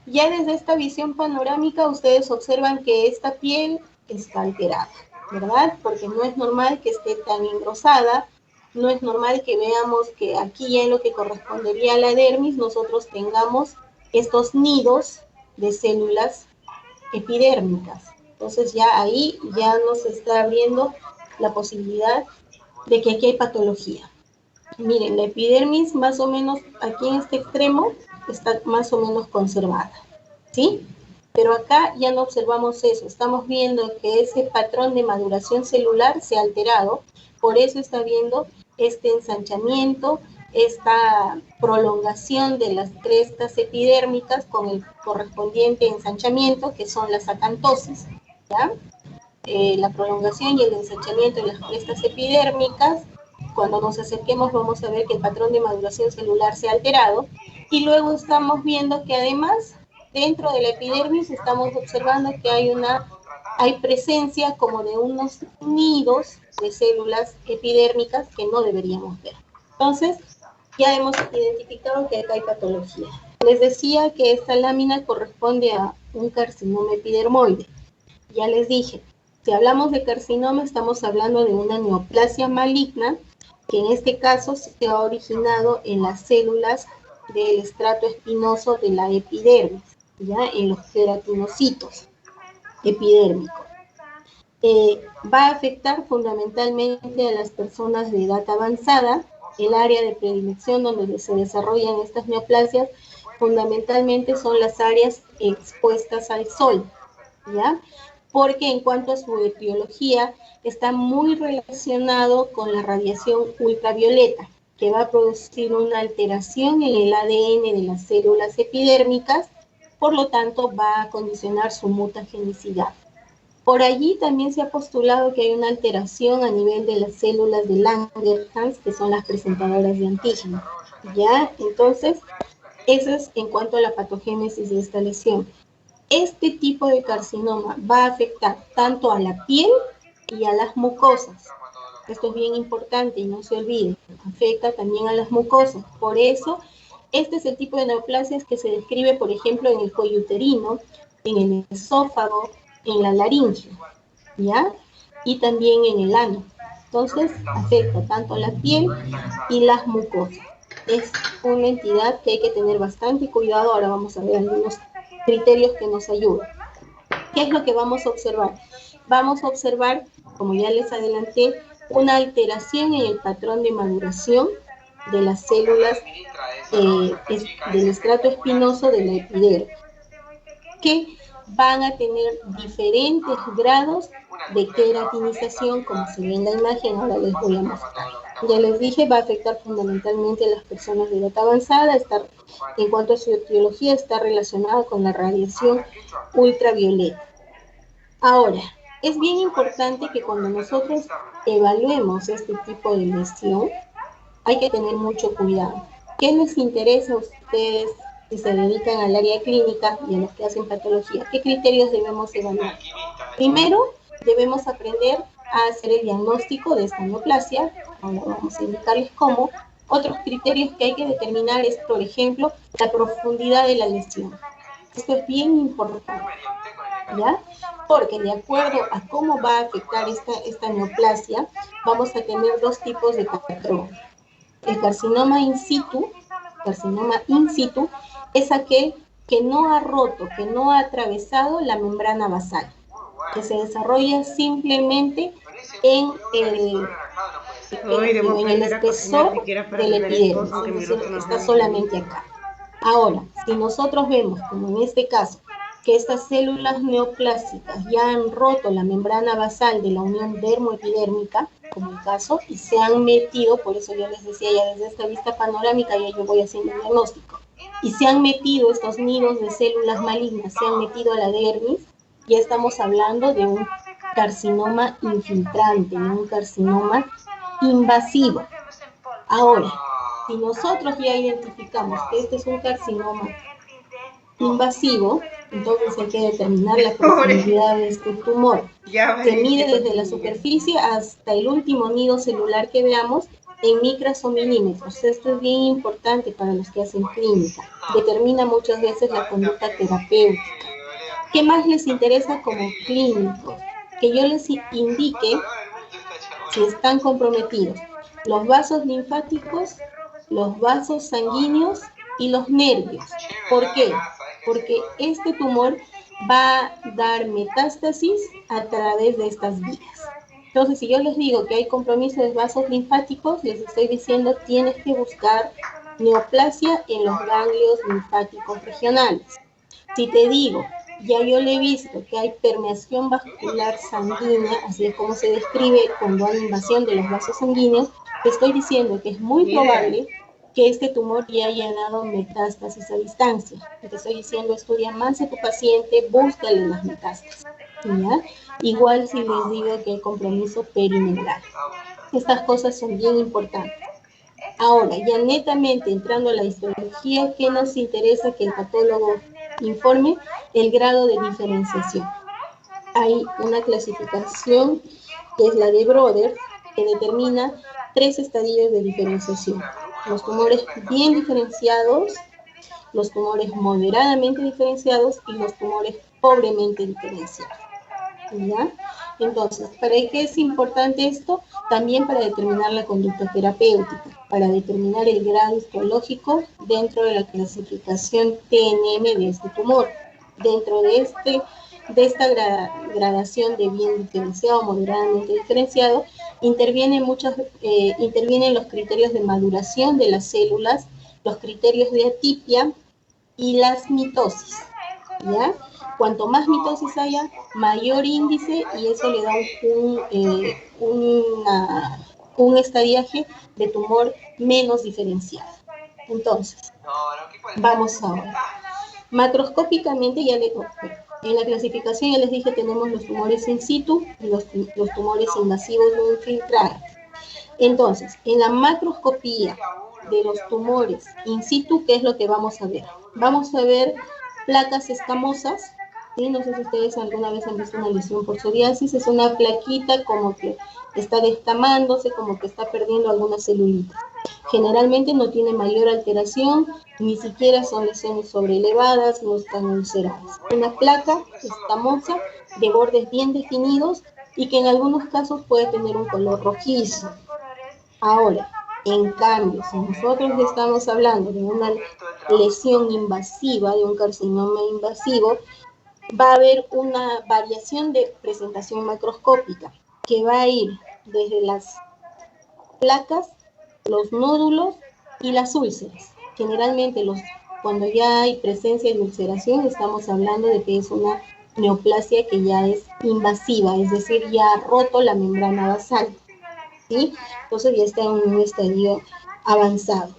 Ya desde esta visión panorámica ustedes observan que esta piel está alterada, ¿verdad? Porque no es normal que esté tan engrosada, no es normal que veamos que aquí en lo que correspondería a la dermis nosotros tengamos estos nidos de células epidérmicas. Entonces ya ahí ya nos está abriendo la posibilidad de que aquí hay patología. Miren, la epidermis más o menos aquí en este extremo está más o menos conservada, ¿sí? Pero acá ya no observamos eso, estamos viendo que ese patrón de maduración celular se ha alterado, por eso está viendo este ensanchamiento, esta prolongación de las crestas epidérmicas con el correspondiente ensanchamiento, que son las acantosis, ¿ya? La prolongación y el ensanchamiento de las crestas epidérmicas. Cuando nos acerquemos vamos a ver que el patrón de maduración celular se ha alterado, y luego estamos viendo que además dentro de la epidermis estamos observando que hay una hay presencia como de unos nidos de células epidérmicas que no deberíamos ver. Entonces, ya hemos identificado que acá hay patología. Les decía que esta lámina corresponde a un carcinoma epidermoide. Ya les dije, si hablamos de carcinoma, estamos hablando de una neoplasia maligna, que en este caso se ha originado en las células del estrato espinoso de la epidermis, ya en los queratinocitos epidérmicos. Va a afectar fundamentalmente a las personas de edad avanzada. El área de predilección donde se desarrollan estas neoplasias fundamentalmente son las áreas expuestas al sol, ¿ya? Porque en cuanto a su etiología, está muy relacionado con la radiación ultravioleta, que va a producir una alteración en el ADN de las células epidérmicas, por lo tanto va a condicionar su mutagenicidad. Por allí también se ha postulado que hay una alteración a nivel de las células de Langerhans, que son las presentadoras de antígeno, ¿ya? Entonces, eso es en cuanto a la patogénesis de esta lesión. Este tipo de carcinoma va a afectar tanto a la piel y a las mucosas. Esto es bien importante y no se olviden, afecta también a las mucosas. Por eso, este es el tipo de neoplasias que se describe, por ejemplo, en el cuello uterino, en el esófago, en la laringe, ¿ya? Y también en el ano. Entonces, afecta tanto a la piel y las mucosas. Es una entidad que hay que tener bastante cuidado. Ahora vamos a ver algunos criterios que nos ayudan. ¿Qué es lo que vamos a observar? Vamos a observar, como ya les adelanté, una alteración en el patrón de maduración de las células del estrato espinoso de la epidermis, que van a tener diferentes grados de queratinización, como se ve en la imagen. Ahora les voy a mostrar. Ya les dije, va a afectar fundamentalmente a las personas de edad avanzada. En cuanto a su etiología, está relacionada con la radiación ultravioleta. Ahora, es bien importante que cuando nosotros evaluemos este tipo de lesión, hay que tener mucho cuidado. ¿Qué les interesa a ustedes si se dedican al área clínica y a los que hacen patología? ¿Qué criterios debemos evaluar? Primero, debemos aprender a hacer el diagnóstico de esta neoplasia. Ahora vamos a indicarles cómo. Otros criterios que hay que determinar es, por ejemplo, la profundidad de la lesión. Esto es bien importante, ¿ya? Porque de acuerdo a cómo va a afectar esta neoplasia, vamos a tener dos tipos de patrón. El carcinoma in situ es aquel que no ha roto, que no ha atravesado la membrana basal, que se desarrolla simplemente en el espesor del epidermis, es decir, que está solamente acá. Ahora, si nosotros vemos, como en este caso, que estas células neoplásicas ya han roto la membrana basal de la unión dermoepidérmica, como el caso, y se han metido, por eso yo les decía ya desde esta vista panorámica, ya yo voy haciendo un diagnóstico, y se han metido estos nidos de células malignas, se han metido a la dermis, ya estamos hablando de un carcinoma infiltrante, de un carcinoma invasivo. Ahora, si nosotros ya identificamos que este es un carcinoma invasivo, entonces hay que determinar la profundidad de este tumor. Se mide desde la superficie hasta el último nido celular que veamos en micras o milímetros. Esto es bien importante para los que hacen clínica. Determina muchas veces la conducta terapéutica. ¿Qué más les interesa como clínicos? Que yo les indique si están comprometidos los vasos linfáticos, los vasos sanguíneos y los nervios. ¿Por qué? Porque este tumor va a dar metástasis a través de estas vías. Entonces, si yo les digo que hay compromiso de vasos linfáticos, les estoy diciendo tienes que buscar neoplasia en los ganglios linfáticos regionales. Si te digo, ya yo le he visto que hay permeación vascular sanguínea, así es como se describe cuando hay invasión de los vasos sanguíneos, te estoy diciendo que es muy probable que este tumor ya haya dado metástasis a distancia. Te estoy diciendo, estudia más a tu paciente, búscale las metástasis, ¿ya? Igual si les digo que hay compromiso perineal. Estas cosas son bien importantes. Ahora, ya netamente entrando a la histología, ¿qué nos interesa que el patólogo informe? El grado de diferenciación. hay una clasificación que es la de Broder, que determina 3 estadios de diferenciación. Los tumores bien diferenciados, los tumores moderadamente diferenciados y los tumores pobremente diferenciados. ¿Ya? Entonces, ¿para qué es importante esto? También para determinar la conducta terapéutica, para determinar el grado histológico dentro de la clasificación TNM de este tumor. Dentro de esta gradación de bien diferenciado, moderadamente diferenciado, intervienen los criterios de maduración de las células, los criterios de atipia y las mitosis, ¿ya? Cuanto más mitosis haya, mayor índice, y eso le da un estadiaje de tumor menos diferenciado. Entonces, vamos ahora. Macroscópicamente, en la clasificación ya les dije, tenemos los tumores in situ y los tumores invasivos no infiltrados. Entonces, en la macroscopía de los tumores in situ, ¿qué es lo que vamos a ver? Vamos a ver placas escamosas, ¿sí? No sé si ustedes alguna vez han visto una lesión por psoriasis, es una plaquita como que está descamándose, como que está perdiendo alguna celulita. Generalmente no tiene mayor alteración, ni siquiera son lesiones sobreelevadas, no están ulceradas. Una placa escamosa de bordes bien definidos y que en algunos casos puede tener un color rojizo. Ahora, en cambio, si nosotros estamos hablando de una lesión invasiva, de un carcinoma invasivo, va a haber una variación de presentación macroscópica que va a ir desde las placas, los nódulos y las úlceras. Generalmente cuando ya hay presencia de ulceración, estamos hablando de que es una neoplasia que ya es invasiva, es decir, ya ha roto la membrana basal, ¿sí? Entonces ya está en un estadio avanzado.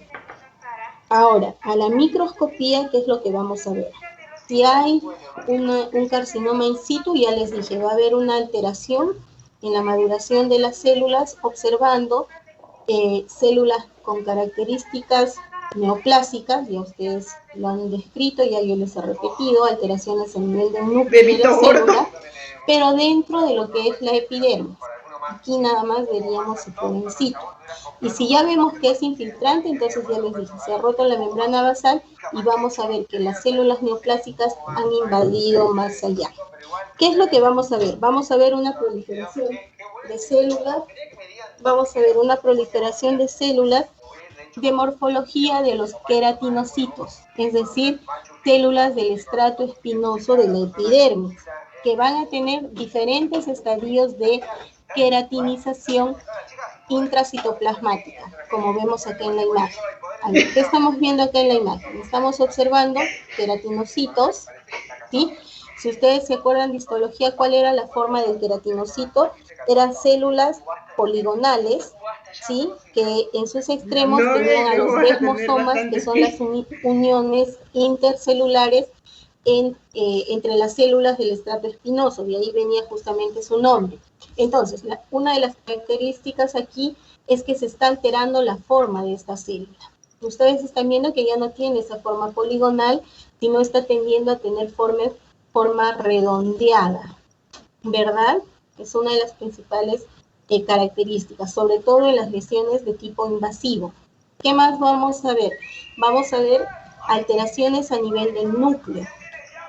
Ahora, a la microscopía, ¿qué es lo que vamos a ver? Si hay un carcinoma in situ, ya les dije, va a haber una alteración en la maduración de las células, observando células con características neoplásicas, ya ustedes lo han descrito, ya yo les he repetido, alteraciones a nivel del núcleo de la célula, pero dentro de lo que es la epidermis. Aquí nada más veríamos si fue in situ. Y si ya vemos que es infiltrante, entonces ya les dije, se ha roto la membrana basal y vamos a ver que las células neoplásicas han invadido más allá. ¿Qué es lo que vamos a ver? Vamos a ver una proliferación de células, de morfología de los queratinocitos, es decir, células del estrato espinoso de la epidermis, que van a tener diferentes estadios de queratinización intracitoplasmática, como vemos acá en la imagen. A ver, ¿qué estamos viendo acá en la imagen? Estamos observando queratinocitos, ¿sí? Si ustedes se acuerdan de histología, ¿cuál era la forma del queratinocito? Eran células poligonales, ¿sí? Que en sus extremos tenían a los desmosomas, que son las uniones intercelulares entre las células del estrato espinoso, de ahí venía justamente su nombre. Entonces, una de las características aquí es que se está alterando la forma de esta célula. Ustedes están viendo que ya no tiene esa forma poligonal, sino está tendiendo a tener forma redondeada, ¿verdad? Es una de las principales características, sobre todo en las lesiones de tipo invasivo. ¿Qué más vamos a ver? Vamos a ver alteraciones a nivel del núcleo.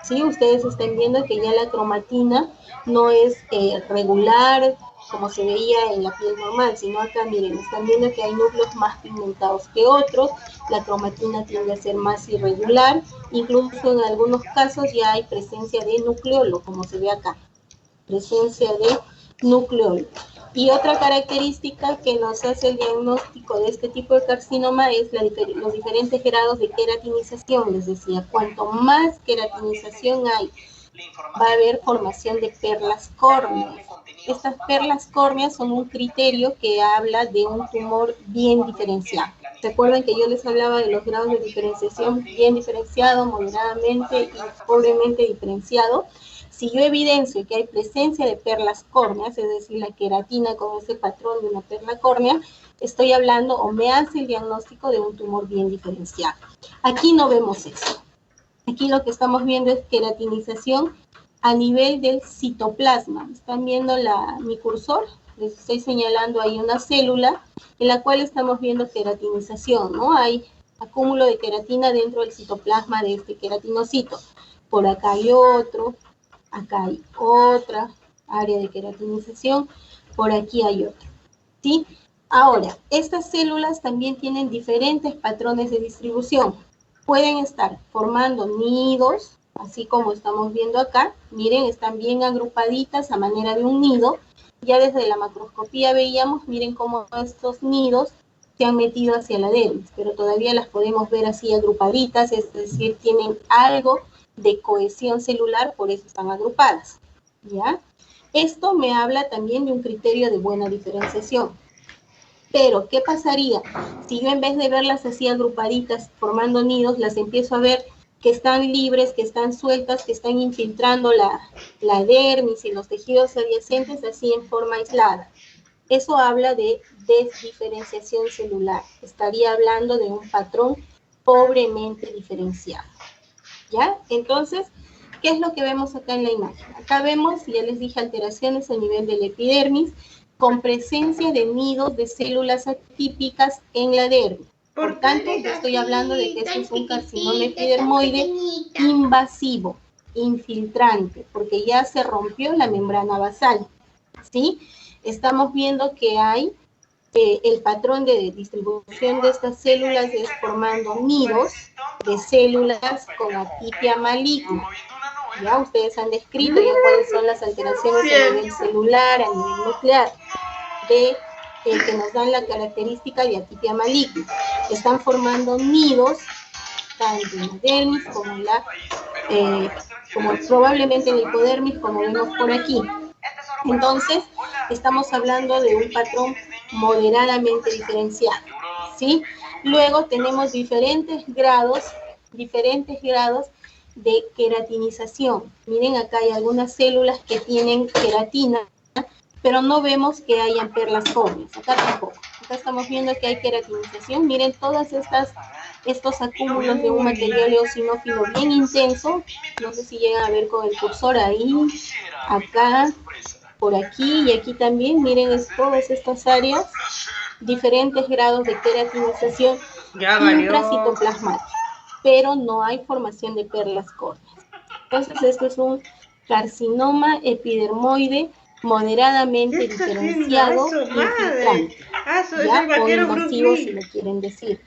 ¿Sí? Ustedes están viendo que ya la cromatina no es regular como se veía en la piel normal, sino acá miren, están viendo que hay núcleos más pigmentados que otros, la cromatina tiende a ser más irregular, incluso en algunos casos ya hay presencia de nucleolo, como se ve acá, presencia de nucleolo. Y otra característica que nos hace el diagnóstico de este tipo de carcinoma es los diferentes grados de queratinización. Les decía, cuanto más queratinización hay, va a haber formación de perlas córneas. Estas perlas córneas son un criterio que habla de un tumor bien diferenciado. ¿Se acuerdan que yo les hablaba de los grados de diferenciación bien diferenciado, moderadamente y pobremente diferenciado? Si yo evidencio que hay presencia de perlas córneas, es decir, la queratina con ese patrón de una perla córnea, estoy hablando o me hace el diagnóstico de un tumor bien diferenciado. Aquí no vemos eso. Aquí lo que estamos viendo es queratinización a nivel del citoplasma. ¿Están viendo mi cursor? Les estoy señalando ahí una célula en la cual estamos viendo queratinización, ¿no? Hay acúmulo de queratina dentro del citoplasma de este queratinocito. Por acá hay otro, acá hay otra área de queratinización, por aquí hay otra, ¿sí? Ahora, estas células también tienen diferentes patrones de distribución. Pueden estar formando nidos, así como estamos viendo acá. Miren, están bien agrupaditas a manera de un nido. Ya desde la macroscopía veíamos, miren cómo estos nidos se han metido hacia la dermis, pero todavía las podemos ver así agrupaditas, es decir, tienen algo de cohesión celular, por eso están agrupadas, ¿ya? Esto me habla también de un criterio de buena diferenciación. Pero, ¿qué pasaría si yo en vez de verlas así agrupaditas, formando nidos, las empiezo a ver que están libres, que están sueltas, que están infiltrando la dermis y los tejidos adyacentes así en forma aislada? Eso habla de desdiferenciación celular. Estaría hablando de un patrón pobremente diferenciado, ¿ya? Entonces, ¿qué es lo que vemos acá en la imagen? Acá vemos, ya les dije, alteraciones a nivel del epidermis, con presencia de nidos de células atípicas en la dermis. Por tanto, yo estoy hablando de que este es un carcinoma epidermoide invasivo, infiltrante, porque ya se rompió la membrana basal, ¿sí? Estamos viendo que hay el patrón de distribución de estas células es formando nidos de células con atipia maligna. Ya ustedes han descrito ya cuáles son las alteraciones a nivel celular, a nivel nuclear, que nos dan la característica de atipia maligna. Están formando nidos tanto en la dermis como probablemente en la hipodermis, como vemos por aquí. Entonces, estamos hablando de un patrón moderadamente diferenciado, ¿sí? Luego tenemos diferentes grados de queratinización. Miren, acá hay algunas células que tienen queratina, pero no vemos que hayan perlas córneas. Acá tampoco. Acá estamos viendo que hay queratinización. Miren todas estos acúmulos de un material eosinófilo bien intenso. No sé si llegan a ver con el cursor ahí, acá, por aquí y aquí también. Miren todas estas áreas, diferentes grados de queratinización intracitoplasmática, pero no hay formación de perlas córneas. Entonces, esto es un carcinoma epidermoide moderadamente diferenciado, infiltrante, ¿ya? O invasivo, si lo quieren decir.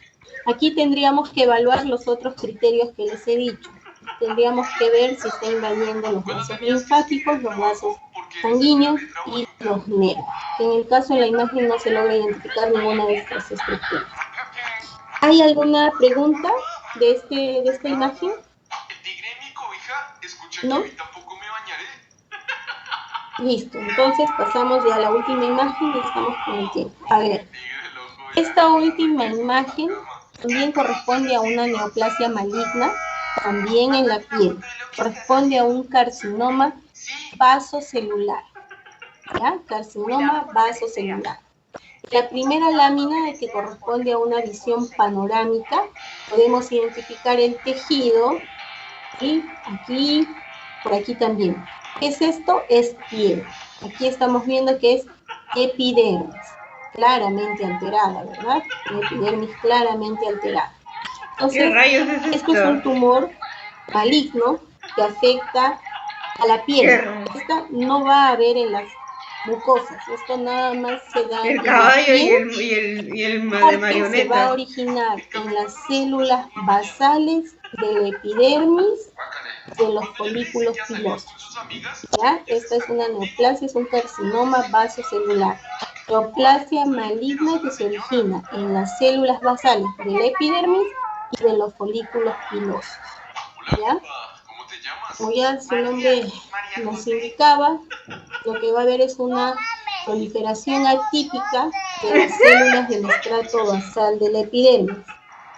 Aquí tendríamos que evaluar los otros criterios que les he dicho. Tendríamos que ver si está invadiendo los vasos linfáticos, los vasos sanguíneos y los nervios. En el caso de la imagen no se logra identificar ninguna de estas estructuras. ¿Hay alguna pregunta de esta imagen? ¿No? Listo, entonces pasamos ya a la última imagen y estamos con el tiempo. A ver, esta última imagen también corresponde a una neoplasia maligna, también en la piel. Corresponde a un carcinoma vasocelular, ¿ya? Carcinoma vasocelular. La primera lámina, que corresponde a una visión panorámica, podemos identificar el tejido, y aquí, por aquí también. ¿Qué es esto? Es piel. Aquí estamos viendo que es epidermis, claramente alterada, ¿verdad? Epidermis claramente alterada. Entonces, esto es un tumor maligno que afecta a la piel. Esta no va a haber en las mucosas, esto nada más se da El en caballo la piel, y el de porque se va a marioneta. originar en las células basales del epidermis de los folículos pilosos. ¿Ya? Esta es una neoplasia, es un carcinoma vasocelular. Neoplasia maligna que se origina en las células basales del epidermis y de los folículos pilosos. ¿Ya? Como ya su nombre nos indicaba, lo que va a haber es una proliferación atípica de las células del estrato basal del epidermis.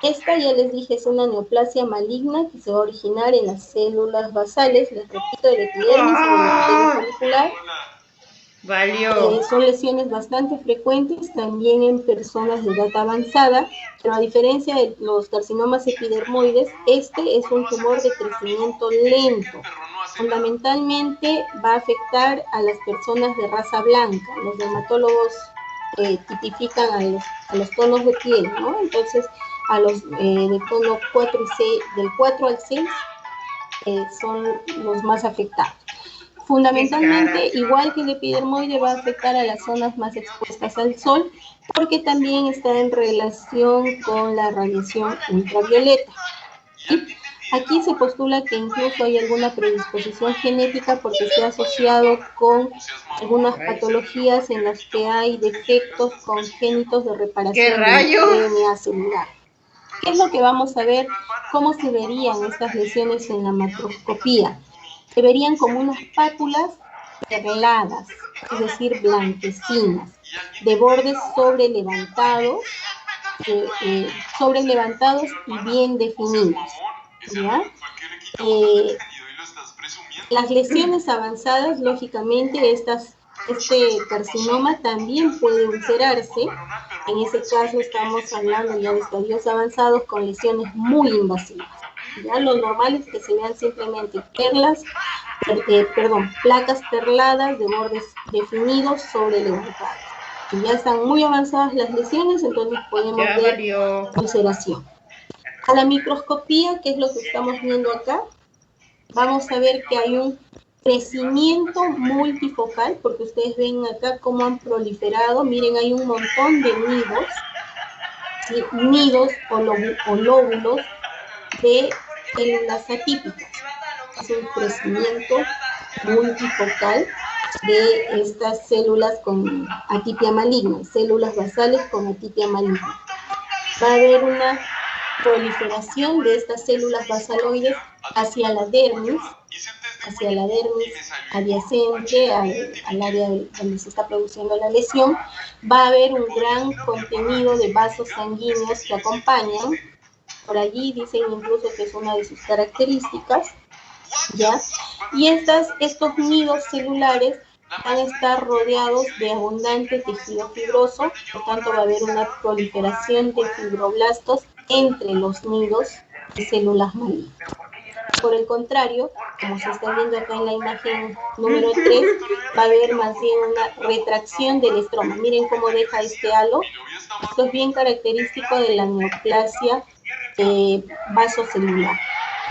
Esta, ya les dije, es una neoplasia maligna que se va a originar en las células basales, les repito, del epidermis y del epitelio folicular. Valió. Son lesiones bastante frecuentes también en personas de edad avanzada, pero a diferencia de los carcinomas epidermoides, este es un tumor de crecimiento lento, Fundamentalmente va a afectar a las personas de raza blanca. Los dermatólogos tipifican a los tonos de piel, ¿no? Entonces, a los de tono 4 y 6, del 4 al 6 son los más afectados. Fundamentalmente, igual que el epidermoide, va a afectar a las zonas más expuestas al sol, porque también está en relación con la radiación ultravioleta. ¿Sí? Aquí se postula que incluso hay alguna predisposición genética porque se ha asociado con algunas patologías en las que hay defectos congénitos de ¿Qué reparación del rayo? DNA celular. ¿Qué es lo que vamos a ver? ¿Cómo se verían estas lesiones en la macroscopía? Se verían como unas pápulas perladas, es decir, blanquecinas, de bordes sobrelevantados y bien definidos. ¿Ya? Las lesiones avanzadas, lógicamente, este carcinoma también puede ulcerarse. En ese caso estamos hablando ya de estadios avanzados con lesiones muy invasivas. Ya lo normal es que se vean simplemente placas perladas de bordes definidos sobre levantados. Si ya están muy avanzadas las lesiones, entonces podemos Ya ver valió. ulceración. A la microscopía, que es lo que estamos viendo acá, vamos a ver que hay un crecimiento multifocal, porque ustedes ven acá cómo han proliferado. Miren, hay un montón de nidos, ¿sí? Nidos o lóbulos de células atípicas. Es un crecimiento multifocal de estas células con atipia maligna, células basales con atipia maligna. Va a haber una proliferación de estas células basaloides hacia la dermis adyacente al área donde se está produciendo la lesión. Va a haber un gran contenido de vasos sanguíneos que acompañan. Por allí dicen incluso que es una de sus características, ¿ya? Y estos nidos celulares van a estar rodeados de abundante tejido fibroso, por tanto va a haber una proliferación de fibroblastos entre los nidos de células malignas. Por el contrario, como se está viendo acá en la imagen número 3, va a haber más bien una retracción del estroma. Miren cómo deja este halo. Esto es bien característico de la neoplasia vasocelular.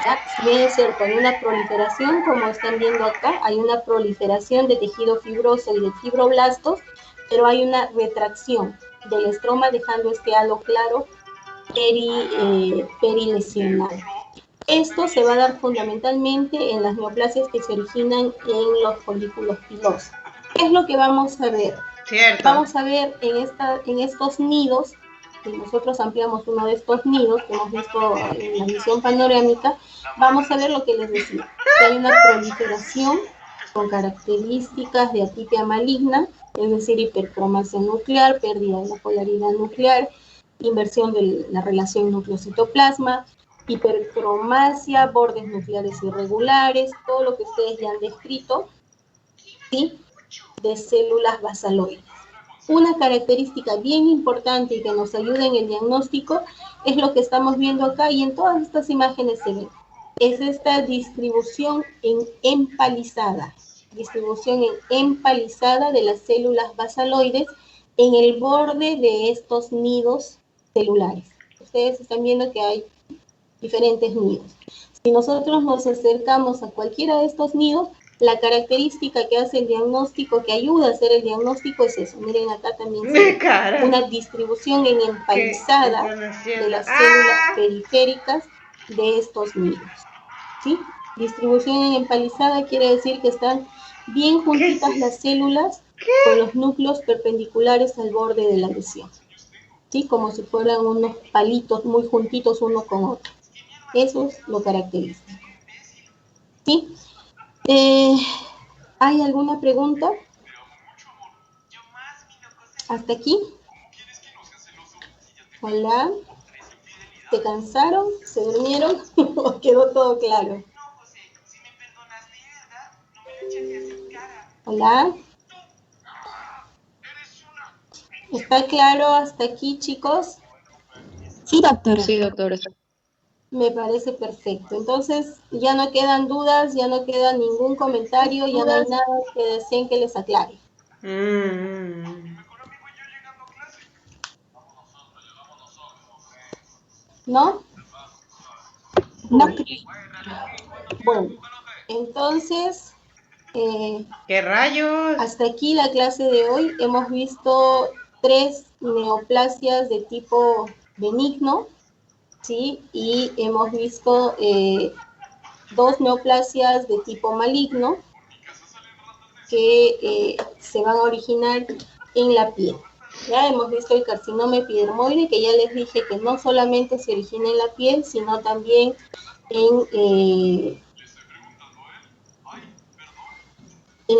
¿Ya? Si bien es cierto, hay una proliferación, como están viendo acá, hay una proliferación de tejido fibroso y de fibroblastos, pero hay una retracción del estroma dejando este halo claro perilesional. Esto se va a dar fundamentalmente en las neoplasias que se originan en los folículos pilosos. ¿Qué es lo que vamos a ver? Cierto. Vamos a ver en estos nidos, si nosotros ampliamos uno de estos nidos que hemos visto en la visión panorámica, vamos a ver lo que les decía, que hay una proliferación con características de atipia maligna, es decir, hipercromasia nuclear, pérdida de la polaridad nuclear, inversión de la relación núcleo-citoplasma, hipercromasia, bordes nucleares irregulares, todo lo que ustedes ya han descrito, ¿sí? De células basaloides. Una característica bien importante y que nos ayuda en el diagnóstico es lo que estamos viendo acá y en todas estas imágenes se ve. Es esta distribución empalizada de las células basaloides en el borde de estos nidos celulares. Ustedes están viendo que hay diferentes nidos. Si nosotros nos acercamos a cualquiera de estos nidos, la característica que hace el diagnóstico, que ayuda a hacer el diagnóstico es eso. Miren, acá también se ve una distribución empalizada de las células periféricas de estos nidos. ¿Sí? Distribución empalizada quiere decir que están bien juntitas las células con los núcleos perpendiculares al borde de la lesión. ¿Sí? Como si fueran unos palitos muy juntitos uno con otro. Eso es lo característico. ¿Sí? ¿Hay alguna pregunta? ¿Hasta aquí? Hola. ¿Se cansaron? ¿Se durmieron? ¿O quedó todo claro? Hola. ¿Está claro hasta aquí, chicos? Sí, doctora. Sí, doctora. Me parece perfecto. Entonces, ya no quedan dudas, ya no queda ningún comentario, ya no hay nada que deseen que les aclare. Mm. ¿No? No, Bueno, entonces, ¿Qué rayos? hasta aquí la clase de hoy. Hemos visto 3 neoplasias de tipo benigno, ¿sí? Y hemos visto 2 neoplasias de tipo maligno que se van a originar en la piel. Ya hemos visto el carcinoma epidermoide, que ya les dije que no solamente se origina en la piel, sino también en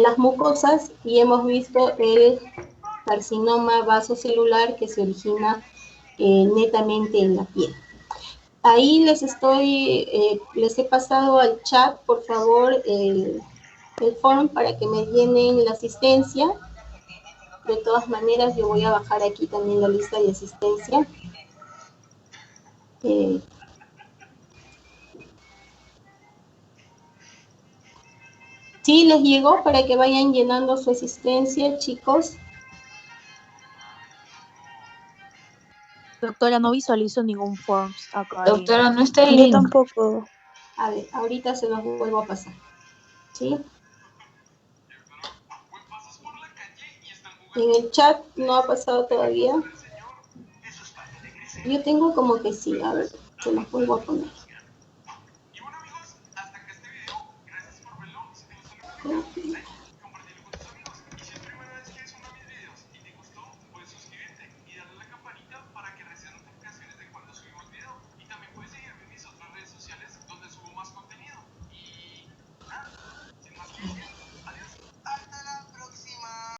las mucosas, y hemos visto el carcinoma vasocelular que se origina netamente en la piel. Ahí les he pasado al chat, por favor, el form para que me llenen la asistencia. De todas maneras, yo voy a bajar aquí también la lista de asistencia. Sí, les llegó para que vayan llenando su asistencia, chicos. doctora, no visualizo ningún forms acá. Doctora, no está el Yo link. tampoco. A ver, ahorita se los vuelvo a pasar. ¿Sí? En el chat no ha pasado todavía. Yo tengo como que sí, a ver, se los vuelvo a poner.